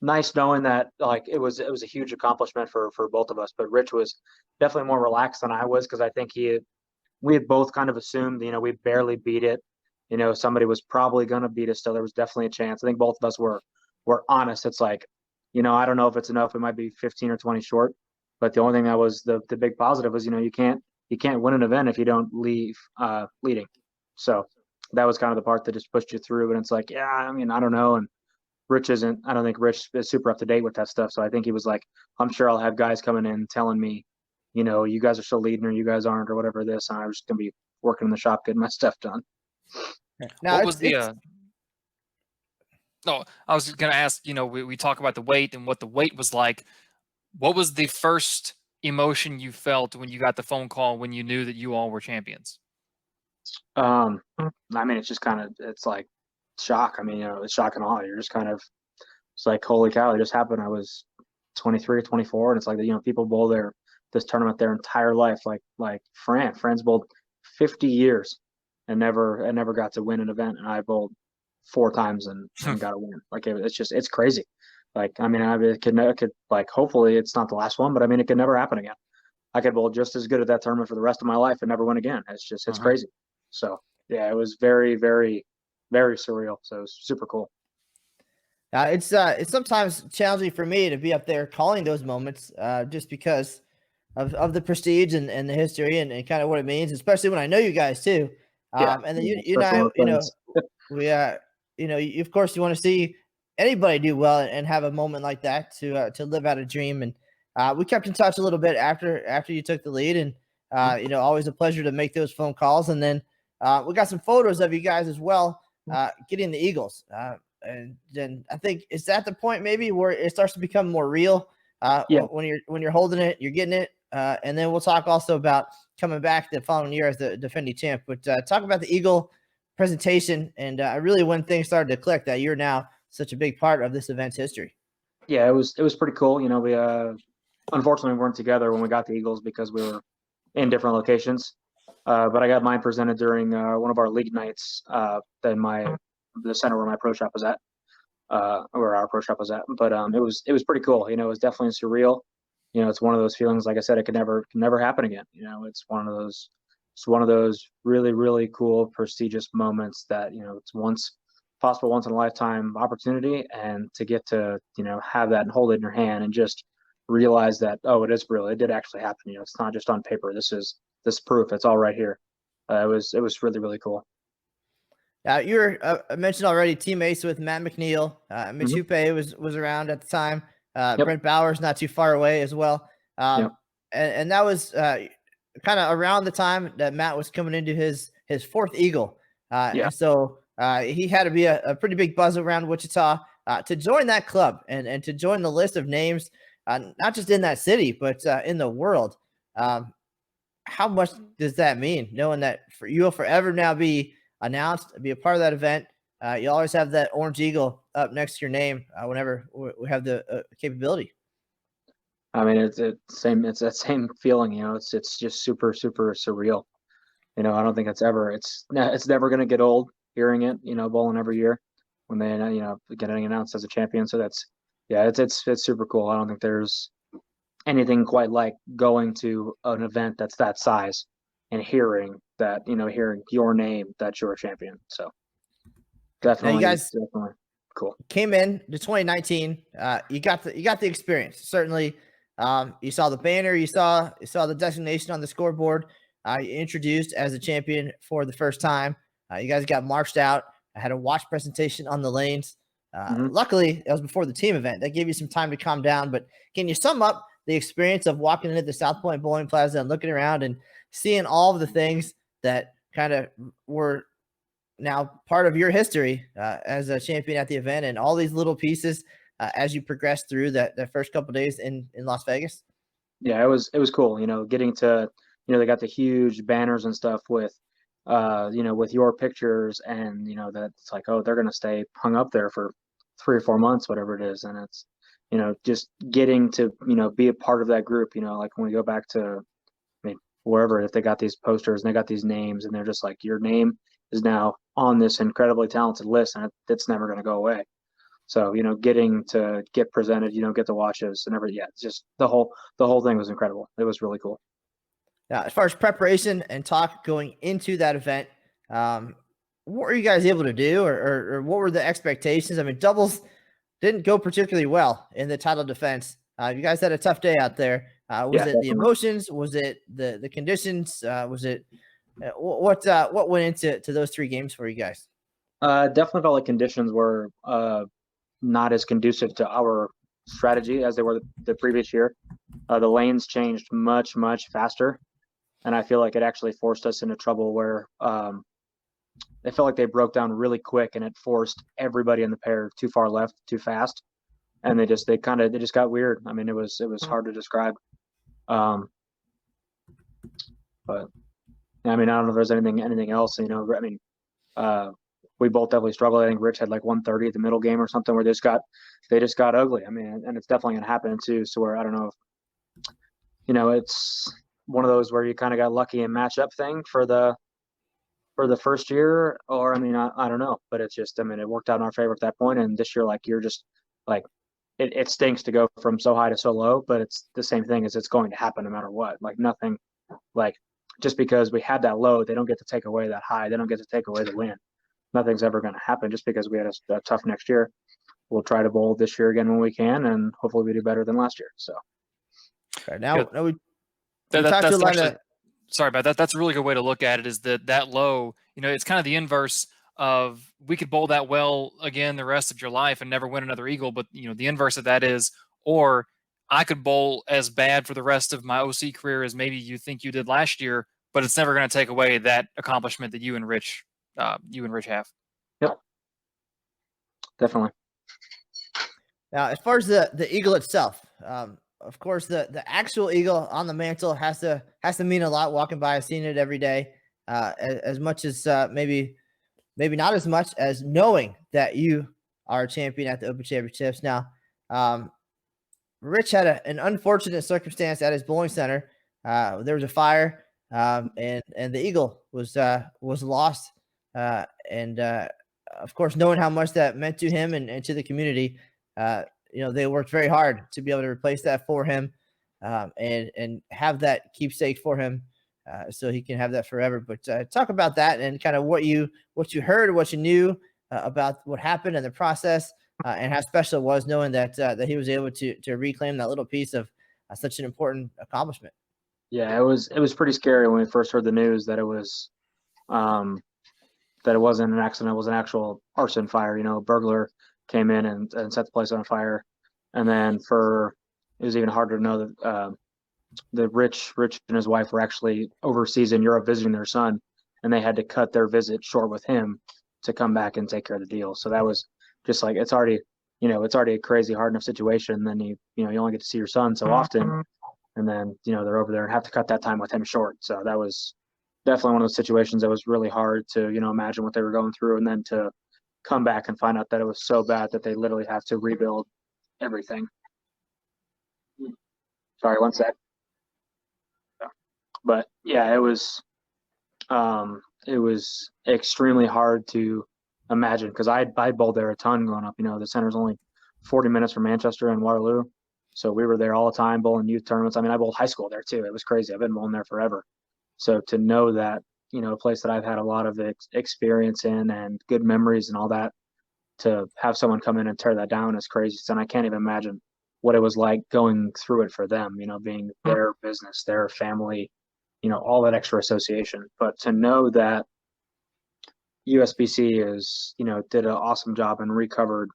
nice knowing that it was a huge accomplishment for both of us, but Rich was definitely more relaxed than I was because I think we had both kind of assumed, we barely beat it. Somebody was probably going to beat us still. There was definitely a chance. I think both of us were honest. It's like, I don't know if it's enough. We might be 15 or 20 short. But the only thing that was the big positive was, you can't win an event if you don't leave leading. So that was kind of the part that just pushed you through. And it's like, I don't know. And I don't think Rich is super up to date with that stuff. So I think he was like, I'm sure I'll have guys coming in telling me, you guys are still leading or you guys aren't or whatever this. And I was just going to be working in the shop, getting my stuff done. Now, what was no, I was going to ask, we talk about the wait and what the wait was like. What was the first emotion you felt when you got the phone call when you knew that you all were champions? It's just it's like shock. It's shock and awe. You're just it's like, holy cow, it just happened. I was 23 or 24, and it's like, people bowl this tournament their entire life. Like Fran's bowled 50 years and never got to win an event, and I bowled 4 times and got a win. It's crazy. It could hopefully it's not the last one, but it could never happen again. I could bowl just as good at that tournament for the rest of my life and never win again. It's crazy. So yeah, it was very, very, very surreal. So it was super cool. It's sometimes challenging for me to be up there calling those moments just because of the prestige and the history and kind of what it means, especially when I know you guys too. And then we of course you want to see anybody do well and have a moment like that to live out a dream. And we kept in touch a little bit after you took the lead, and always a pleasure to make those phone calls. And then we got some photos of you guys as well getting the Eagles. And then I think is that the point maybe where it starts to become more real when you're holding it, you're getting it. And then we'll talk also about coming back the following year as the defending champ. But talk about the Eagle presentation and really when things started to click that you're now such a big part of this event's history. Yeah, it was pretty cool. We unfortunately weren't together when we got the Eagles because we were in different locations. But I got mine presented during one of our league nights the center where my pro shop was at, where our pro shop was at. But it was pretty cool. It was definitely surreal. It's one of those feelings, like I said, it could never happen again. It's one of those really, really cool, prestigious moments that, it's possible once in a lifetime opportunity, and to get to, have that and hold it in your hand and just realize that, oh, it is real. It did actually happen. It's not just on paper. This proof. It's all right here. It was really, really cool. You were mentioned already teammates with Matt McNeil. Mitch Hupe was around at the time. Brent Bowers not too far away as well. And that was kind of around the time that Matt was coming into his 4th Eagle. And so he had to be a pretty big buzz around Wichita to join that club and to join the list of names, not just in that city, but in the world. How much does that mean, knowing that you'll forever now be announced, be a part of that event? You always have that orange eagle up next to your name whenever we have the capability. I mean, it's that same feeling, it's just super, super surreal. I don't think it's never going to get old hearing it, bowling every year when they, getting announced as a champion. So it's super cool. I don't think there's anything quite like going to an event that's that size and hearing that, hearing your name, that you're a champion. So definitely, definitely cool. Came in to 2019. You got the experience. Certainly, you saw the banner, you saw the designation on the scoreboard. Introduced as a champion for the first time. You guys got marched out. I had a watch presentation on the lanes. Luckily, it was before the team event. That gave you some time to calm down. But can you sum up the experience of walking into the South Point Bowling Plaza and looking around and seeing all of the things that kind of were now part of your history as a champion at the event, and all these little pieces as you progress through that first couple of days in Las Vegas? Yeah, it was cool. Getting to, they got the huge banners and stuff with, with your pictures, and that's like, oh, they're gonna stay hung up there for 3 or 4 months, whatever it is, and it's, just getting to, be a part of that group. Like when we go back to, wherever, if they got these posters and they got these names, and they're just like, your name is now on this incredibly talented list, and it's never going to go away. So, getting to get presented, get the watches and everything. Yeah, it's just the whole thing was incredible. It was really cool. Now, as far as preparation and talk going into that event, what were you guys able to do, or what were the expectations? I mean, doubles didn't go particularly well in the title defense. You guys had a tough day out there. Was it the emotions? Was it the conditions? Was it what went into those 3 games for you guys? Definitely felt like conditions were not as conducive to our strategy as they were the previous year. The lanes changed much, much faster, and I feel like it actually forced us into trouble where they felt like they broke down really quick, and it forced everybody in the pair too far left, too fast, and they just got weird. I mean, it was hard to describe. But I mean, I don't know if there's anything else. I mean, we both definitely struggled. I think Rich had like 130 at the middle game or something where they just got ugly. I mean, and it's definitely going to happen too. So where I don't know if, it's one of those where you kind of got lucky in matchup thing for the first year, or I mean, I don't know, but it's just, I mean, it worked out in our favor at that point. And this year, like, you're just like, it stinks to go from so high to so low, but it's the same thing as it's going to happen no matter what. Like nothing, like just because we had that low, they don't get to take away that high. They don't get to take away the win. Nothing's ever going to happen just because we had a tough next year. We'll try to bowl this year again when we can, and hopefully we do better than last year. So right now, sorry about that. That's a really good way to look at it, is that low, it's kind of the inverse of, we could bowl that well again the rest of your life and never win another eagle. But, the inverse of that is, or I could bowl as bad for the rest of my OC career as maybe you think you did last year, but it's never going to take away that accomplishment that you and Rich have. Yep. Definitely. Now, as far as the eagle itself, of course, the actual eagle on the mantle has to mean a lot. Walking by, I've seen it every day. As much as maybe not as much as knowing that you are a champion at the Open Championships. Now, Rich had an unfortunate circumstance at his bowling center. There was a fire, and the eagle was lost. And of course, knowing how much that meant to him and to the community, they worked very hard to be able to replace that for him, and have that keepsake for him, so he can have that forever. But talk about that and kind of what you heard, what you knew about what happened in the process, and how special it was knowing that he was able to reclaim that little piece of such an important accomplishment. Yeah, it was pretty scary when we first heard the news that it was that it wasn't an accident. It was an actual arson fire. A burglar came in and set the place on fire. And then it was even harder to know that Rich and his wife were actually overseas in Europe visiting their son, and they had to cut their visit short with him to come back and take care of the deal. So that was just like, it's already a crazy hard enough situation. And then you only get to see your son so often. and then, they're over there and have to cut that time with him short. So that was definitely one of those situations that was really hard to, imagine what they were going through, and then to come back and find out that it was so bad that they literally have to rebuild everything. Sorry, one sec. But yeah, it was extremely hard to imagine, because I bowled there a ton growing up. The center's only 40 minutes from Manchester and Waterloo, so we were there all the time bowling youth tournaments. I mean, I bowled high school there too. It was crazy. I've been bowling there forever. So to know that, a place that I've had a lot of experience in and good memories and all that, to have someone come in and tear that down is crazy. And I can't even imagine what it was like going through it for them, being their business, their family, all that extra association. But to know that USBC did an awesome job and recovered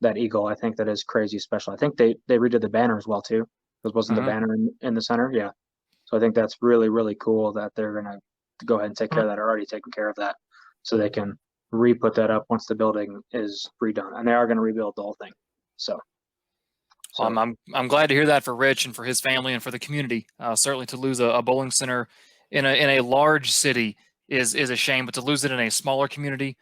that eagle, I think that is crazy special. I think they redid the banner as well too. Because wasn't the banner in the center? Yeah. So I think that's really, really cool that they're going to go ahead and take care of that, or already taking care of that, so they can re-put that up once the building is redone. And they are going to rebuild the whole thing. So I'm glad to hear that for Rich and for his family and for the community. Certainly to lose a bowling center in a large city is a shame, but to lose it in a smaller community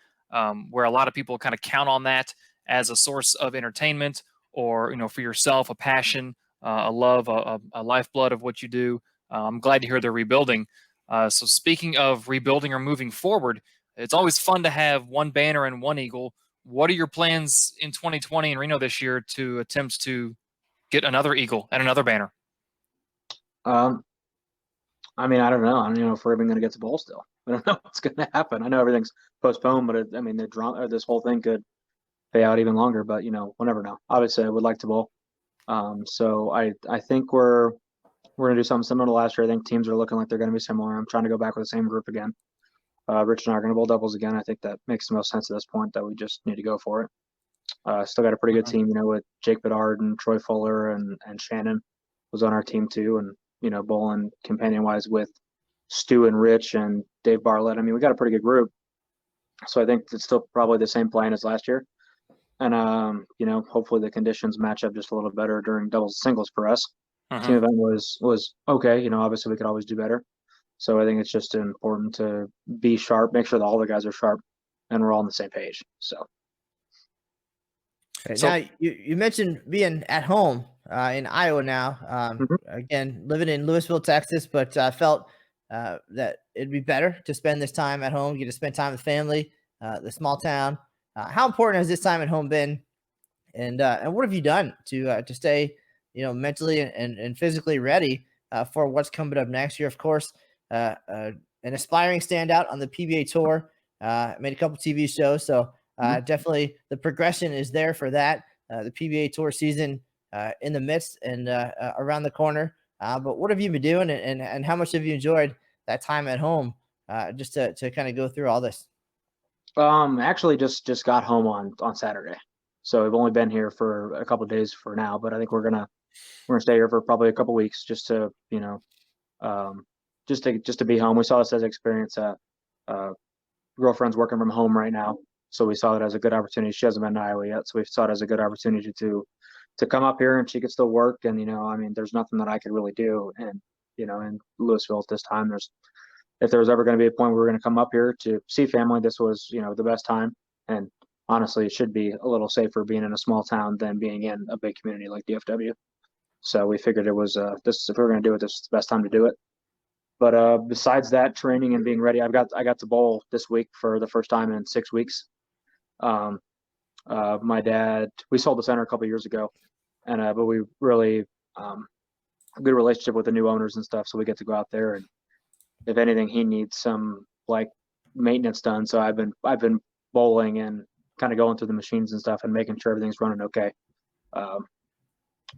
where a lot of people kind of count on that as a source of entertainment, or for yourself, a passion, a love, a lifeblood of what you do. I'm glad to hear they're rebuilding. So speaking of rebuilding or moving forward, it's always fun to have one banner and one eagle. What are your plans in 2020 in Reno this year to attempt to get another eagle and another banner? I mean, I don't know. I don't know if we're even going to get to bowl still. I don't know what's going to happen. I know everything's postponed, but this whole thing could pay out even longer. But we'll never know. Obviously, I would like to bowl. So I think we're going to do something similar to last year. I think teams are looking like they're going to be similar. I'm trying to go back with the same group again. Rich and I are going to bowl doubles again. I think that makes the most sense at this point, that we just need to go for it. Still got a pretty good team, with Jake Bedard and Troy Fuller and Shannon was on our team too. And, bowling companion-wise with Stu and Rich and Dave Bartlett. I mean, we got a pretty good group. So I think it's still probably the same plan as last year. And, hopefully the conditions match up just a little better during doubles and singles for us. Team event was okay. Obviously we could always do better. So I think it's just important to be sharp, make sure that all the guys are sharp, and we're all on the same page. So. Okay, now you mentioned being at home in Iowa now. Again, living in Louisville, Texas, but I felt that it'd be better to spend this time at home, get to spend time with family, the small town. How important has this time at home been, and what have you done to stay, mentally and physically ready for what's coming up next year? Of course, an aspiring standout on the PBA tour, made a couple TV shows, so definitely the progression is there for that. The PBA tour season in the midst and around the corner. But what have you been doing, and how much have you enjoyed that time at home, just to kind of go through all this? Actually just got home on Saturday. So we've only been here for a couple of days for now, but I think we're gonna stay here for probably a couple of weeks just to, just to be home. We saw this as an experience. Girlfriend's working from home right now, so we saw it as a good opportunity. She hasn't been to Iowa yet, so we saw it as a good opportunity to come up here, and she could still work. And there's nothing that I could really do, and in Louisville at this time, if there was ever going to be a point where we're going to come up here to see family, this was the best time. And honestly, it should be a little safer being in a small town than being in a big community like DFW. So we figured it was if we we're going to do it, this is the best time to do it. But besides that, training and being ready, I got to bowl this week for the first time in 6 weeks. My dad, we sold the center a couple of years ago, and but we really good relationship with the new owners and stuff, so we get to go out there, and if anything, he needs some maintenance done. So I've been bowling and kind of going through the machines and stuff and making sure everything's running okay,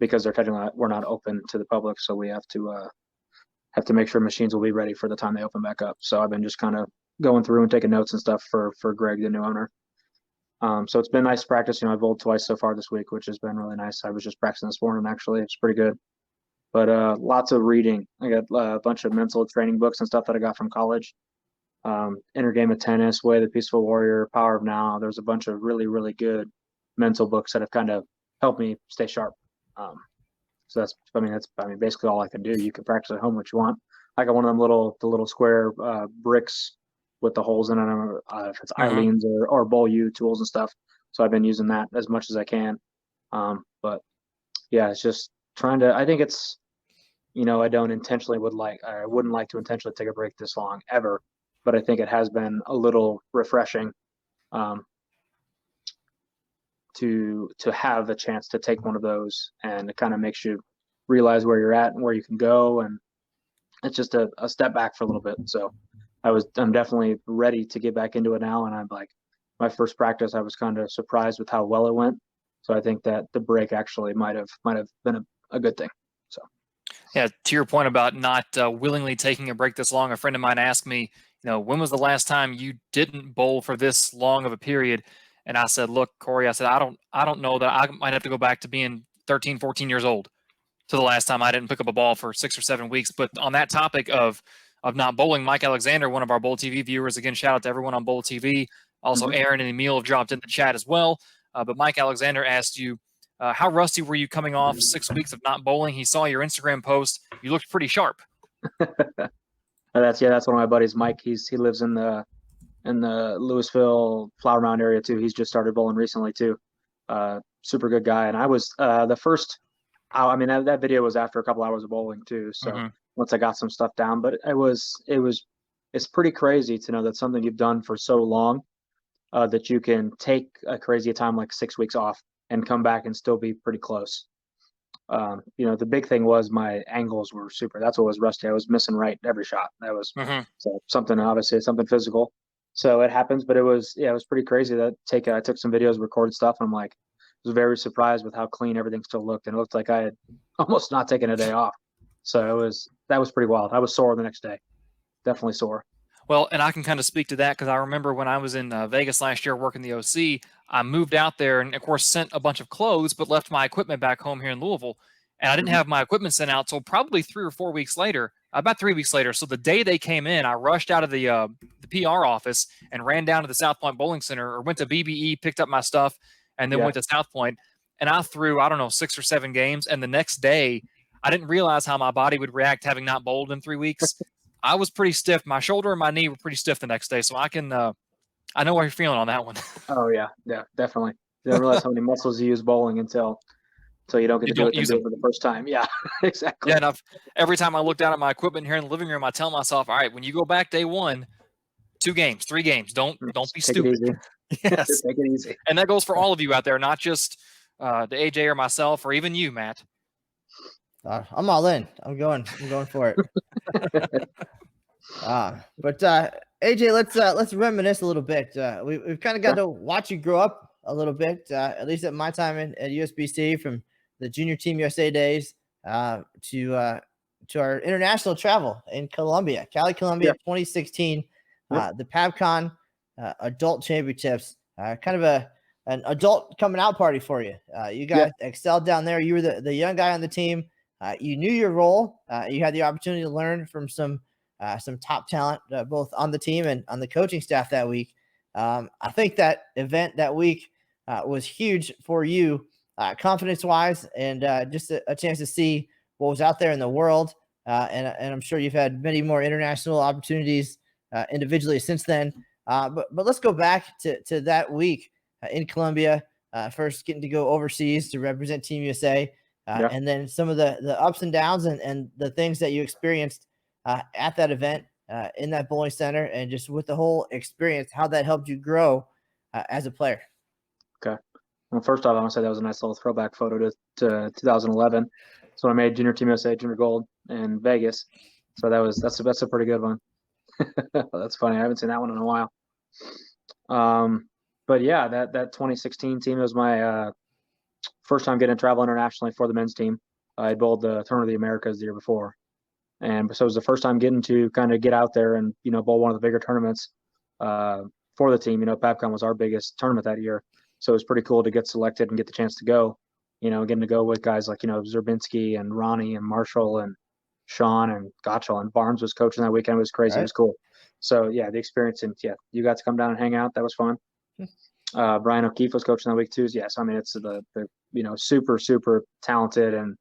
because we're not open to the public, so we have to make sure machines will be ready for the time they open back up. So I've been just kind of going through and taking notes and stuff for Greg, the new owner. So it's been nice practice. I've bowled twice so far this week, which has been really nice. I was just practicing this morning, actually. It's pretty good. But lots of reading. I got a bunch of mental training books and stuff that I got from college. Inner Game of Tennis, Way of the Peaceful Warrior, Power of Now. There's a bunch of really, really good mental books that have kind of helped me stay sharp. So that's basically all I can do. You can practice at home what you want. I got one of them little square bricks with the holes in it. If it's Eileen's or Bowl U tools and stuff. So I've been using that as much as I can. But yeah, it's just trying to. I think it's, I wouldn't like to intentionally take a break this long ever. But I think it has been a little refreshing to have a chance to take one of those, and it kind of makes you realize where you're at and where you can go, and it's just a step back for a little bit. So I'm definitely ready to get back into it now, and I'm like, my first practice I was kind of surprised with how well it went. So I think that the break actually might have been a good thing. So yeah, to your point about not willingly taking a break this long, a friend of mine asked me, when was the last time you didn't bowl for this long of a period? And I said, look, Corey, I said, I don't know that I might have to go back to being 13, 14 years old to the last time I didn't pick up a ball for 6 or 7 weeks. But on that topic of not bowling, Mike Alexander, one of our Bowl TV viewers, again, shout out to everyone on Bowl TV. Also, Aaron and Emil have dropped in the chat as well. But Mike Alexander asked you, how rusty were you coming off 6 weeks of not bowling? He saw your Instagram post. You looked pretty sharp. That's one of my buddies, Mike. He lives in the Louisville Flower Mound area too. He's just started bowling recently too. Super good guy. And I was the first. That video was after a couple hours of bowling too. So once I got some stuff down, but it's pretty crazy to know that something you've done for so long that you can take a crazy time like 6 weeks off and come back and still be pretty close. The big thing was my angles were super. That's what was rusty. I was missing right every shot. That was so something physical. So it happens, but it was pretty crazy. I took some videos, recorded stuff, and I'm like, I was very surprised with how clean everything still looked, and it looked like I had almost not taken a day off. So that was pretty wild. I was sore the next day, definitely sore. Well, and I can kind of speak to that because I remember when I was in Vegas last year working the OC, I moved out there and, of course, sent a bunch of clothes, but left my equipment back home here in Louisville. And I didn't have my equipment sent out until probably 3 or 4 weeks later, about 3 weeks later. So the day they came in, I rushed out of the PR office and ran down to the South Point Bowling Center, or went to BBE, picked up my stuff, and then went to South Point. And I threw, 6 or 7 games. And the next day, I didn't realize how my body would react having not bowled in 3 weeks. I was pretty stiff. My shoulder and my knee were pretty stiff the next day. So I know how you're feeling on that one. Oh, yeah, definitely. You don't realize how many muscles you use bowling until you don't get to do it for the first time. Yeah, exactly. Yeah, enough. Every time I look down at my equipment here in the living room, I tell myself, all right, when you go back day 1, 2 games, 3 games, don't be stupid. It easy. Yes. Take it easy. And that goes for all of you out there, not just the AJ or myself or even you, Matt. I'm all in. I'm going for it. But AJ, let's reminisce a little bit. We've kind of got to watch you grow up a little bit, at least at my time at USBC, from the junior team USA days to our international travel in Colombia, Cali, 2016, the PABCON Adult Championships, kind of an adult coming out party for you. You guys excelled down there. You were the young guy on the team. You knew your role. You had the opportunity to learn from some top talent, both on the team and on the coaching staff that week. I think that event that week was huge for you, confidence-wise, and just a chance to see what was out there in the world. And I'm sure you've had many more international opportunities individually since then. But let's go back to that week in Colombia, first getting to go overseas to represent Team USA. And then some of the ups and downs and the things that you experienced at that event in that bowling center, and just with the whole experience, how that helped you grow as a player. Okay. Well, first off, I want to say that was a nice little throwback photo to 2011. So I made Junior Team USA Junior Gold in Vegas. So that's a pretty good one. That's funny. I haven't seen that one in a while. But yeah, that 2016 team was my first time getting to travel internationally for the men's team. I bowled the Tournament of the Americas the year before. And so it was the first time getting to kind of get out there and, bowl one of the bigger tournaments for the team. PABCON was our biggest tournament that year. So it was pretty cool to get selected and get the chance to go, getting to go with guys like, Zerbinski and Ronnie and Marshall and Sean and Gottschall, and Barnes was coaching that weekend. It was crazy. Right. It was cool. So yeah, the experience, and you got to come down and hang out. That was fun. Brian O'Keefe was coaching that week too. Yes. I mean, it's the super, super talented and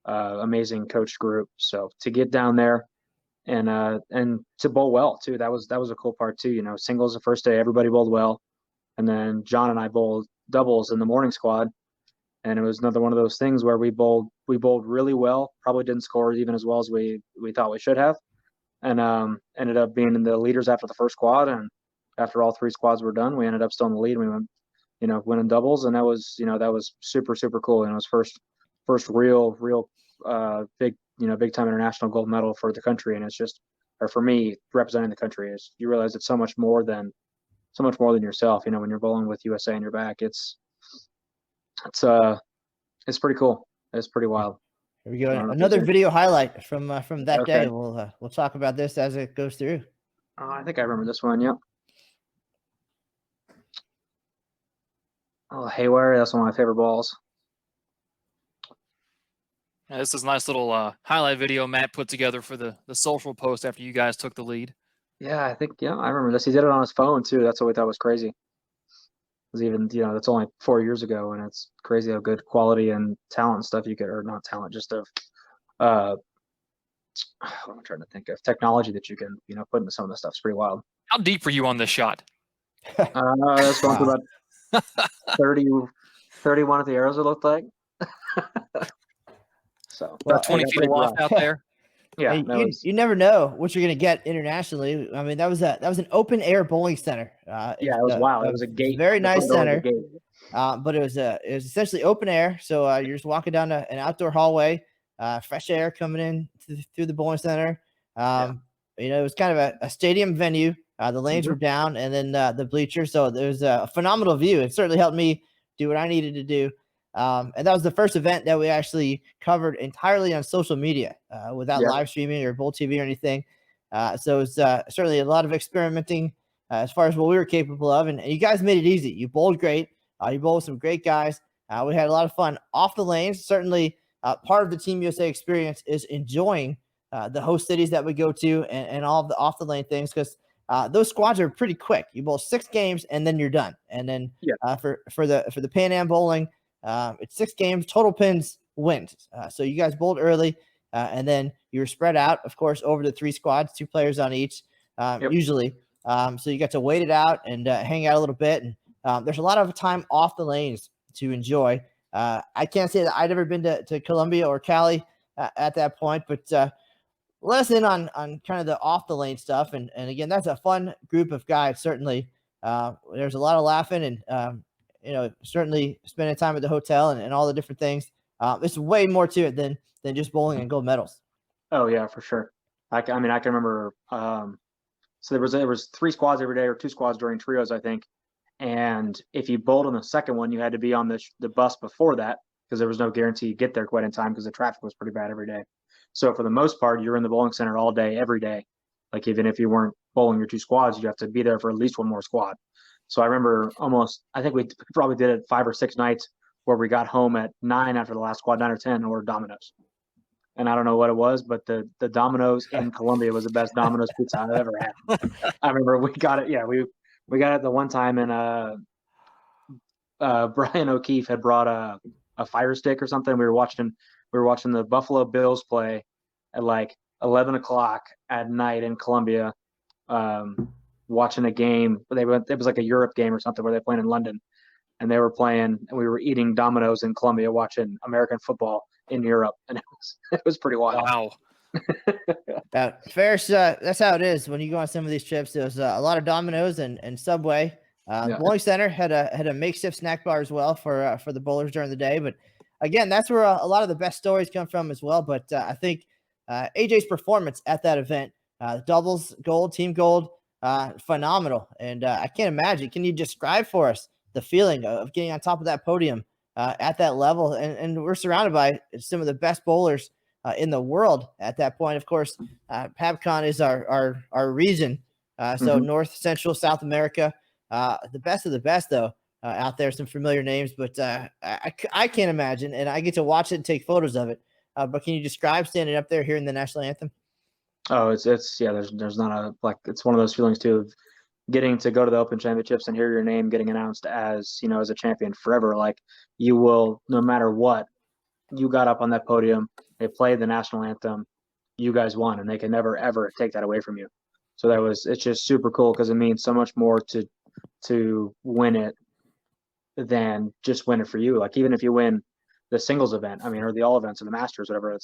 amazing coach group. So to get down there and to bowl well too, that was a cool part too. You know, singles the first day, everybody bowled well, and then John and I bowled doubles in the morning squad, and it was another one of those things where we bowled really well. Probably didn't score even as well as we thought we should have, and ended up being in the leaders after the first squad. And after all 3 squads were done, we ended up still in the lead. We went, winning doubles, and that was super, super cool. And it was first real big big time international gold medal for the country. And it's just, or for me, representing the country, is you realize it's so much more than yourself. When you're bowling with USA in your back, it's pretty cool. It's pretty wild. Here we go. Another video highlight from that day. We'll talk about this as it goes through. I think I remember this one. Yep. Oh, Haywire. That's one of my favorite balls. Yeah, this is a nice little highlight video Matt put together for the social post after you guys took the lead. Yeah, I think, I remember this. He did it on his phone too. That's what we thought was crazy. Because even, that's only 4 years ago, and it's crazy how good quality and talent and stuff you could, or not talent, just of, what I'm trying to think of, technology that you can, put into some of this stuff. It's pretty wild. How deep were you on this shot? That's going to about 31 at the arrows, it looked like. So about 20 feet aloft out there. Yeah, hey, you never know what you're going to get internationally. I mean, that was an open air bowling center. Yeah, it was wild. It was a gate. Very nice center. But it was essentially open air. So you're just walking down an outdoor hallway, fresh air coming in through the bowling center. It was kind of a stadium venue. The lanes were down, and then the bleachers. So there was a phenomenal view. It certainly helped me do what I needed to do. And that was the first event that we actually covered entirely on social media without live streaming or Bowl TV or anything. So it was certainly a lot of experimenting as far as what we were capable of. And you guys made it easy. You bowled great. You bowled with some great guys. We had a lot of fun off the lanes. Certainly part of the Team USA experience is enjoying the host cities that we go to and all of the off the lane things, because those squads are pretty quick. You bowl 6 games and then you're done. And then for the Pan Am bowling, it's 6 games, total pins wins. So you guys bowled early, and then you were spread out, of course, over the 3 squads, 2 players on each, usually. So you got to wait it out and hang out a little bit. And there's a lot of time off the lanes to enjoy. I can't say that I'd ever been to Columbia or Cali at that point, but let us in on kind of the off the lane stuff. And again, that's a fun group of guys. Certainly, there's a lot of laughing and certainly spending time at the hotel and all the different things. There's way more to it than just bowling and gold medals. Oh yeah, for sure. I can remember. So there was 3 squads every day, or 2 squads during trios, I think. And if you bowled on the second one, you had to be on the bus before that, because there was no guarantee you get there quite in time, because the traffic was pretty bad every day. So for the most part, you're in the bowling center all day, every day. Like even if you weren't bowling your 2 squads, you have to be there for at least one more squad. So I remember I think we probably did it 5 or 6 nights where we got home at 9 after the last squad, 9 or 10, and ordered Domino's. And I don't know what it was, but the Domino's in Columbia was the best Domino's pizza I've ever had. I remember we got it. Yeah, we got it the one time, and Brian O'Keefe had brought a Fire Stick or something. We were watching the Buffalo Bills play at like 11 o'clock at night in Columbia. Watching a game. It was like a Europe game or something where they playing in London, and they were playing, and we were eating Domino's in Columbia watching American football in Europe, and it was pretty wild. Wow. Farish, that's how it is when you go on some of these trips. There's a lot of Domino's and Subway. Bowling Center had a makeshift snack bar as well for the bowlers during the day. But again, that's where a lot of the best stories come from as well. But I think AJ's performance at that event, doubles gold, team gold, phenomenal. And I can't imagine. Can you describe for us the feeling of getting on top of that podium at that level? And we're surrounded by some of the best bowlers in the world at that point. Of course, PABCON is our region. So North, Central, South America, the best of the best, though, out there. Some familiar names, but I can't imagine. And I get to watch it and take photos of it. But can you describe standing up there hearing the national anthem? Oh, it's there's not it's one of those feelings too of getting to go to the Open Championships and hear your name getting announced as a champion forever. Like, you will, no matter what, you got up on that podium they play the national anthem, you guys won, and they can never ever take that away from you. So it's just super cool because it means so much more to win it than just win it for you. Like even if you win the singles event, I mean, or the all events or the Masters, whatever,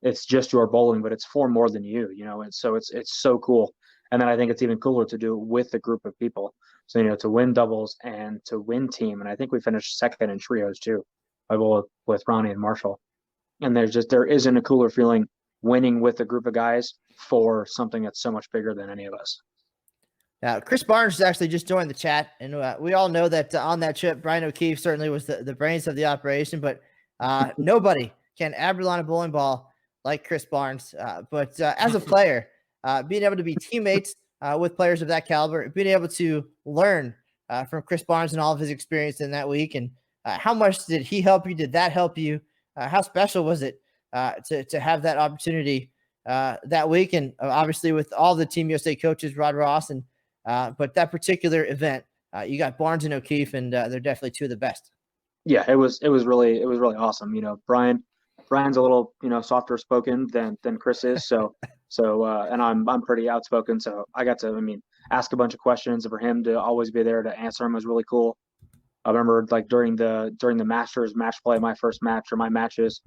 it's just your bowling, but it's for more than you, and so it's so cool. And then I think it's even cooler to do it with a group of people. So, to win doubles and to win team. And I think we finished second in trios too. I bowled with Ronnie and Marshall. And there isn't a cooler feeling winning with a group of guys for something that's so much bigger than any of us. Now, Chris Barnes actually just joined the chat, and we all know that on that trip, Brian O'Keefe certainly was the brains of the operation, but nobody can average a bowling ball like Chris Barnes. But as a player, being able to be teammates with players of that caliber, being able to learn from Chris Barnes and all of his experience in that week, and how much did he help you? Did that help you? How special was it to have that opportunity that week? And obviously with all the Team USA coaches, Rod Ross, and but that particular event, you got Barnes and O'Keefe, and they're definitely two of the best. Yeah, it was really awesome. Brian's a little softer spoken than Chris is, so and I'm pretty outspoken, so I got to ask a bunch of questions, and for him to always be there to answer them was really cool. I remember like during the Masters match play, my first match or my matches,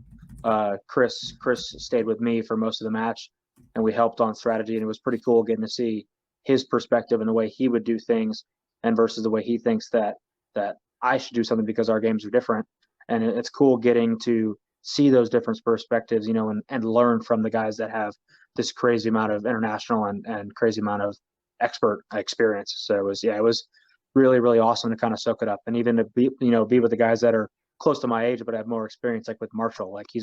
Chris stayed with me for most of the match, and we helped on strategy, and it was pretty cool getting to see his perspective and the way he would do things, and versus the way he thinks that I should do something because our games are different. And it's cool getting to see those different perspectives, and learn from the guys that have this crazy amount of international and crazy amount of expert experience. So it was really, really awesome to kind of soak it up, and even to be with the guys that are close to my age but have more experience, like with Marshall. Like he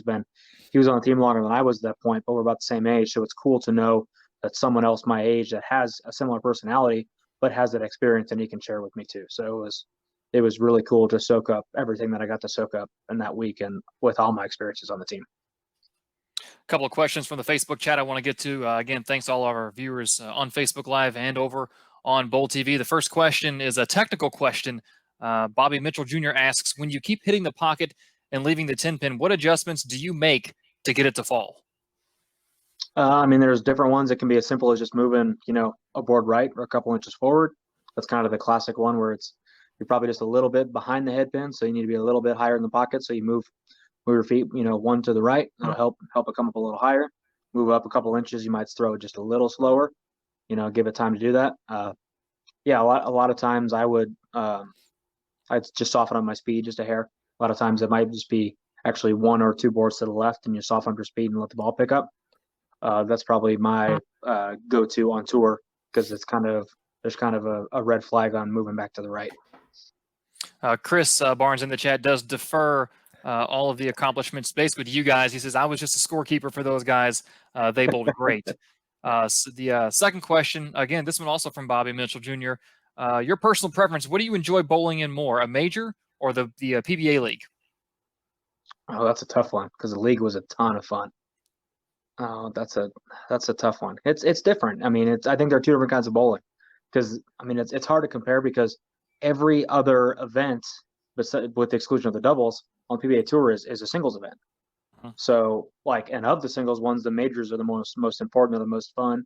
was on the team longer than I was at that point, but we're about the same age. So it's cool to know that someone else my age that has a similar personality but has that experience, and he can share with me too. So it was really cool to soak up everything that I got to soak up in that week, and with all my experiences on the team. A couple of questions from the Facebook chat I want to get to. Again, thanks to all of our viewers on Facebook Live and over on Bowl TV. The first question is a technical question. Bobby Mitchell Jr. asks, when you keep hitting the pocket and leaving the 10-pin, what adjustments do you make to get it to fall? There's different ones. It can be as simple as just moving, a board right or a couple inches forward. That's kind of the classic one where you're probably just a little bit behind the head pin, so you need to be a little bit higher in the pocket. So you move your feet, one to the right. It'll help it come up a little higher. Move up a couple inches. You might throw it just a little slower. Give it time to do that. A lot of times I'd just soften up my speed just a hair. A lot of times it might just be actually one or two boards to the left, and you soften up your speed and let the ball pick up. That's probably my go-to on tour, because there's kind of a red flag on moving back to the right. Chris Barnes in the chat does defer all of the accomplishments based with you guys. He says, I was just a scorekeeper for those guys. They bowled great. So the second question, again, this one also from Bobby Mitchell Jr. Your personal preference, what do you enjoy bowling in more, a major or the PBA league? Oh, that's a tough one, because the league was a ton of fun. Oh, that's a tough one. It's different. I think there are two different kinds of bowling, because it's hard to compare, because every other event, with the exclusion of the doubles on PBA Tour, is a singles event. So and of the singles ones, the majors are the most important, or the most fun.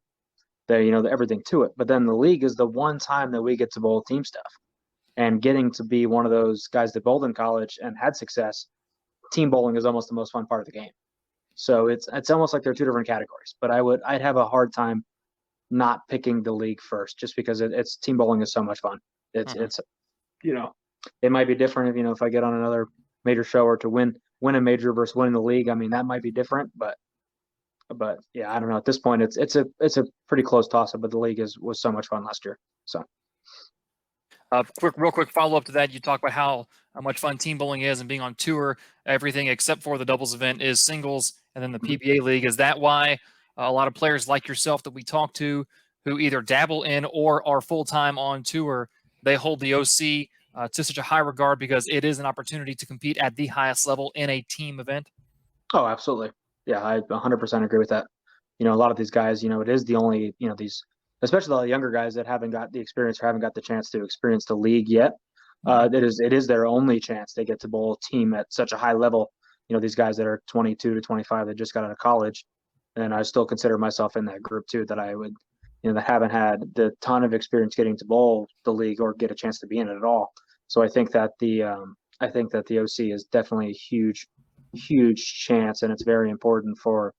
They everything to it. But then the league is the one time that we get to bowl team stuff, and getting to be one of those guys that bowled in college and had success. Team bowling is almost the most fun part of the game. So it's almost like they're two different categories. But I'd have a hard time not picking the league first, just because it's team bowling is so much fun. It's it might be different if I get on another major show, or to win a major versus winning the league. That might be different, but yeah, I don't know. At this point, it's a pretty close toss up. But the league was so much fun last year. So. Real quick follow-up to that. You talk about how much fun team bowling is, and being on tour, everything except for the doubles event is singles, and then the PBA league. Is that why a lot of players like yourself that we talk to, who either dabble in or are full-time on tour, they hold the OC to such a high regard, because it is an opportunity to compete at the highest level in a team event? Oh, absolutely. Yeah, I 100% agree with that. A lot of these guys, it is the only, these, especially the younger guys that haven't got the experience or haven't got the chance to experience the league yet. It is their only chance they get to bowl a team at such a high level, these guys that are 22 to 25 that just got out of college. And I still consider myself in that group too, that I would, that haven't had the ton of experience getting to bowl the league or get a chance to be in it at all. So I think that the OC is definitely a huge, huge chance, and it's very important for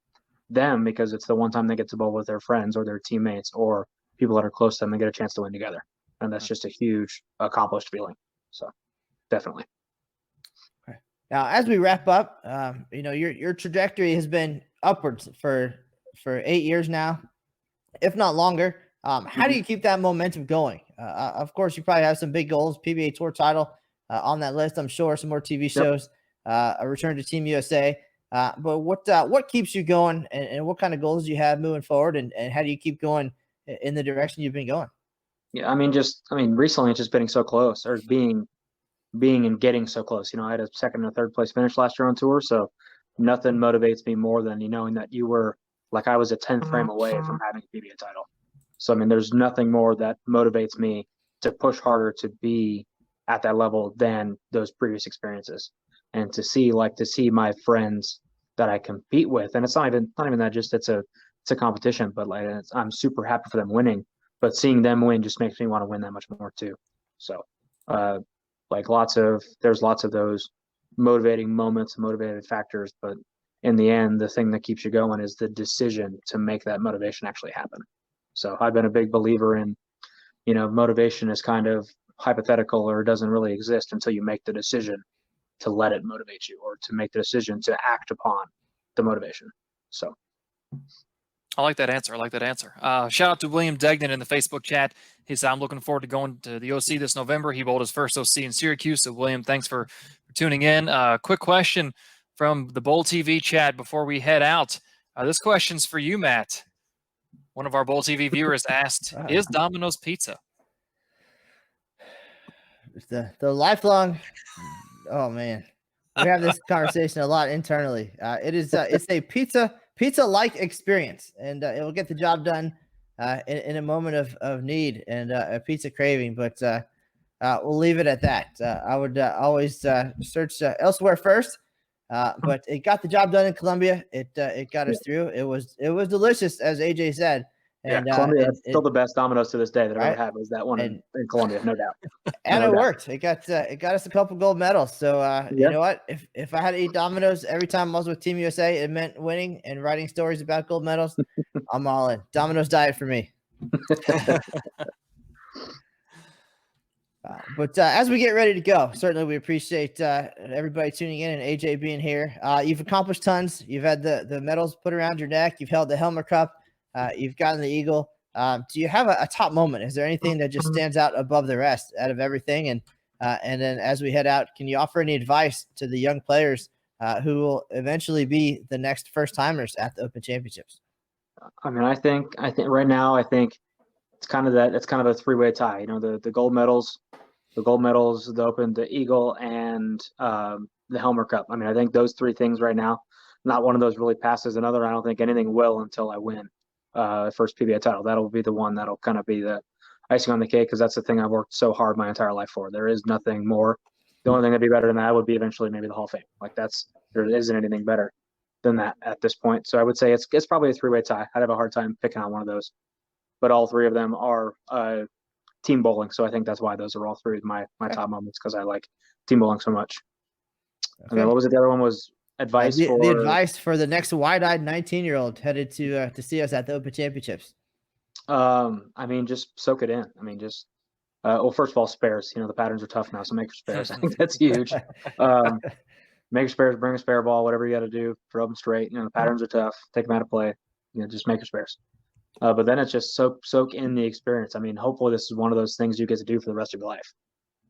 them because it's the one time they get to bowl with their friends or their teammates or people that are close to them and get a chance to win together. And that's just a huge accomplished feeling. So definitely. Okay. Now, as we wrap up, your trajectory has been upwards for 8 years now, if not longer. How do you keep that momentum going? Of course, you probably have some big goals, PBA Tour title on that list, I'm sure, some more TV shows, a return to Team USA. But what keeps you going, and what kind of goals do you have moving forward, and how do you keep going in the direction you've been going? Yeah, recently it's just getting so close, or being and getting so close. I had a second and third place finish last year on tour, so nothing motivates me more than knowing that you were I was a 10th frame away from having a PBA title. So there's nothing more that motivates me to push harder to be at that level than those previous experiences, and to see my friends that I compete with, and it's not even that, just it's a competition, but I'm super happy for them winning, but seeing them win just makes me want to win that much more too. So there's lots of those motivating moments, motivated factors, but in the end, the thing that keeps you going is the decision to make that motivation actually happen. So I've been a big believer in, motivation is kind of hypothetical, or doesn't really exist until you make the decision to let it motivate you, or to make the decision to act upon the motivation. So I like that answer. Shout out to William Degnan in the Facebook chat. He said, I'm looking forward to going to the OC this November. He bowled his first OC in Syracuse. So, William, thanks for tuning in. Quick question from the Bowl TV chat before we head out. This question's for you, Matt. One of our Bowl TV viewers asked, is Domino's Pizza? The lifelong, oh man, we have this conversation a lot internally. It's a pizza-like experience, and it will get the job done in a moment of need and a pizza craving. But we'll leave it at that. I would always search elsewhere first, but it got the job done in Columbia. It got us through. It was delicious, as AJ said. And Columbia, that's still the best Domino's to this day that I've ever had, was that one in Columbia, no doubt. And it worked. It got us a couple gold medals. So you know what? If I had to eat Domino's every time I was with Team USA, it meant winning and writing stories about gold medals. I'm all in. Domino's diet for me. But as we get ready to go, certainly we appreciate everybody tuning in and AJ being here. You've accomplished tons. You've had the medals put around your neck. You've held the Helmer Cup. You've gotten the Eagle. Do you have a top moment? Is there anything that just stands out above the rest out of everything? And then as we head out, can you offer any advice to the young players who will eventually be the next first timers at the Open Championships? I think right now, it's kind of a three-way tie. The gold medals, the Open, the Eagle, and the Helmer Cup. I think those three things right now, not one of those really passes another. I don't think anything will until I win first PBA title. That'll be the one that'll kind of be the icing on the cake, because that's the thing I've worked so hard my entire life for. There is nothing more. The only thing that'd be better than that would be eventually maybe the Hall of Fame. There isn't anything better than that at this point. So I would say it's probably a three-way tie. I'd have a hard time picking on one of those, but all three of them are team bowling. So I think that's why those are all three of my top moments, because I like team bowling so much. Okay. And then what was it? The other one was advice the advice for the next wide-eyed 19-year-old headed to see us at the Open Championships. Just soak it in. First of all, spares. The patterns are tough now, so make your spares. I think that's huge. Make your spares, bring a spare ball, whatever you got to do, throw them straight. The patterns are tough. Take them out of play. Just make your spares. But then it's just soak in the experience. Hopefully this is one of those things you get to do for the rest of your life.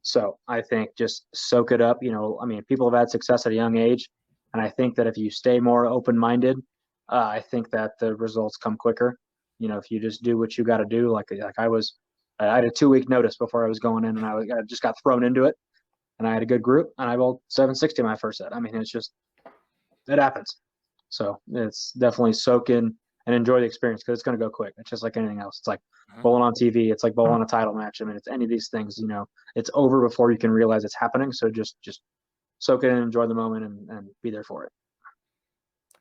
So I think just soak it up. People have had success at a young age, and I think that if you stay more open-minded, I think that the results come quicker. If you just do what you got to do, I had a 2-week notice before I was going in, and I just got thrown into it, and I had a good group, and I bowled 760 my first set. It happens. So it's definitely soak in and enjoy the experience, because it's going to go quick. It's just like anything else. It's like bowling on TV. It's like bowling on a title match. It's any of these things, it's over before you can realize it's happening. So just soak it in, enjoy the moment, and be there for it.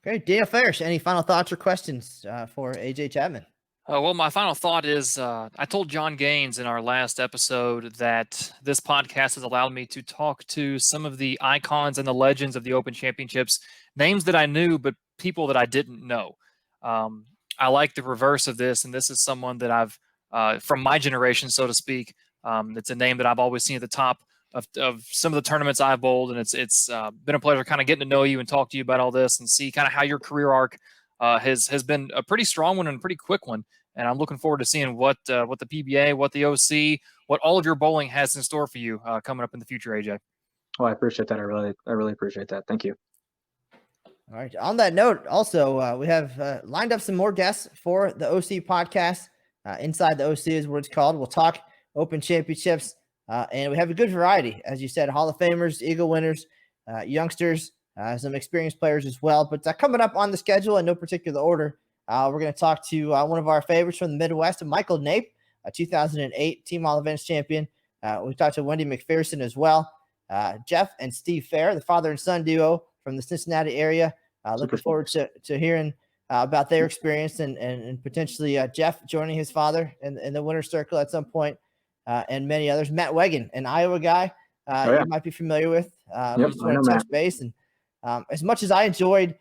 Okay, Daniel Farish, any final thoughts or questions for AJ Chapman? Well, my final thought is I told John Gaines in our last episode that this podcast has allowed me to talk to some of the icons and the legends of the Open Championships, names that I knew, but people that I didn't know. I like the reverse of this, and this is someone that I've, from my generation, so to speak, it's a name that I've always seen at the top of some of the tournaments I've bowled, and it's been a pleasure kind of getting to know you and talk to you about all this and see kind of how your career arc has been a pretty strong one and a pretty quick one. And I'm looking forward to seeing what the PBA, what the OC, what all of your bowling has in store for you coming up in the future, AJ. Well, I appreciate that. I really appreciate that. Thank you. All right. On that note, also, we have lined up some more guests for the OC podcast. Inside the OC is what it's called. We'll talk Open Championships, and we have a good variety. As you said, Hall of Famers, Eagle winners, youngsters, some experienced players as well. But coming up on the schedule in no particular order, we're going to talk to one of our favorites from the Midwest, Michael Nape, a 2008 Team All Events champion. We talked to Wendy McPherson as well. Jeff and Steve Fair, the father and son duo from the Cincinnati area. Looking forward to hearing about their experience and potentially Jeff joining his father in the winner's circle at some point, and many others. Matt Wegan, an Iowa guy you might be familiar with. We just want to touch base. And as much as I enjoyed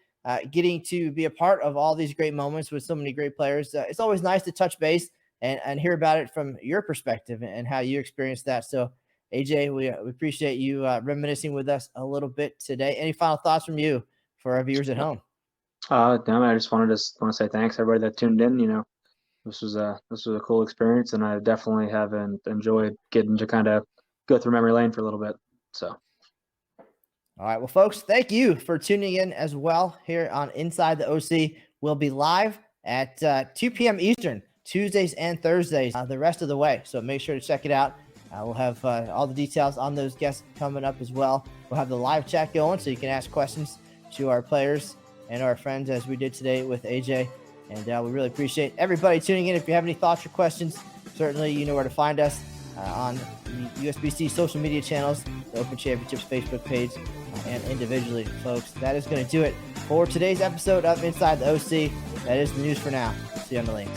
getting to be a part of all these great moments with so many great players, it's always nice to touch base and hear about it from your perspective and how you experienced that. So, AJ, we appreciate you reminiscing with us a little bit today. Any final thoughts from you for our viewers at home? I just want to say thanks everybody that tuned in. This was a cool experience, and I definitely have enjoyed getting to kind of go through memory lane for a little bit. So. All right. Well, folks, thank you for tuning in as well here on Inside the OC. We'll be live at 2 p.m. Eastern, Tuesdays and Thursdays, the rest of the way. So make sure to check it out. We'll have all the details on those guests coming up as well. We'll have the live chat going so you can ask questions to our players and our friends as we did today with AJ. And we really appreciate everybody tuning in. If you have any thoughts or questions, certainly you know where to find us on the USBC social media channels, the Open Championships Facebook page, and individually, folks. That is going to do it for today's episode of Inside the OC. That is the news for now. See you on the link.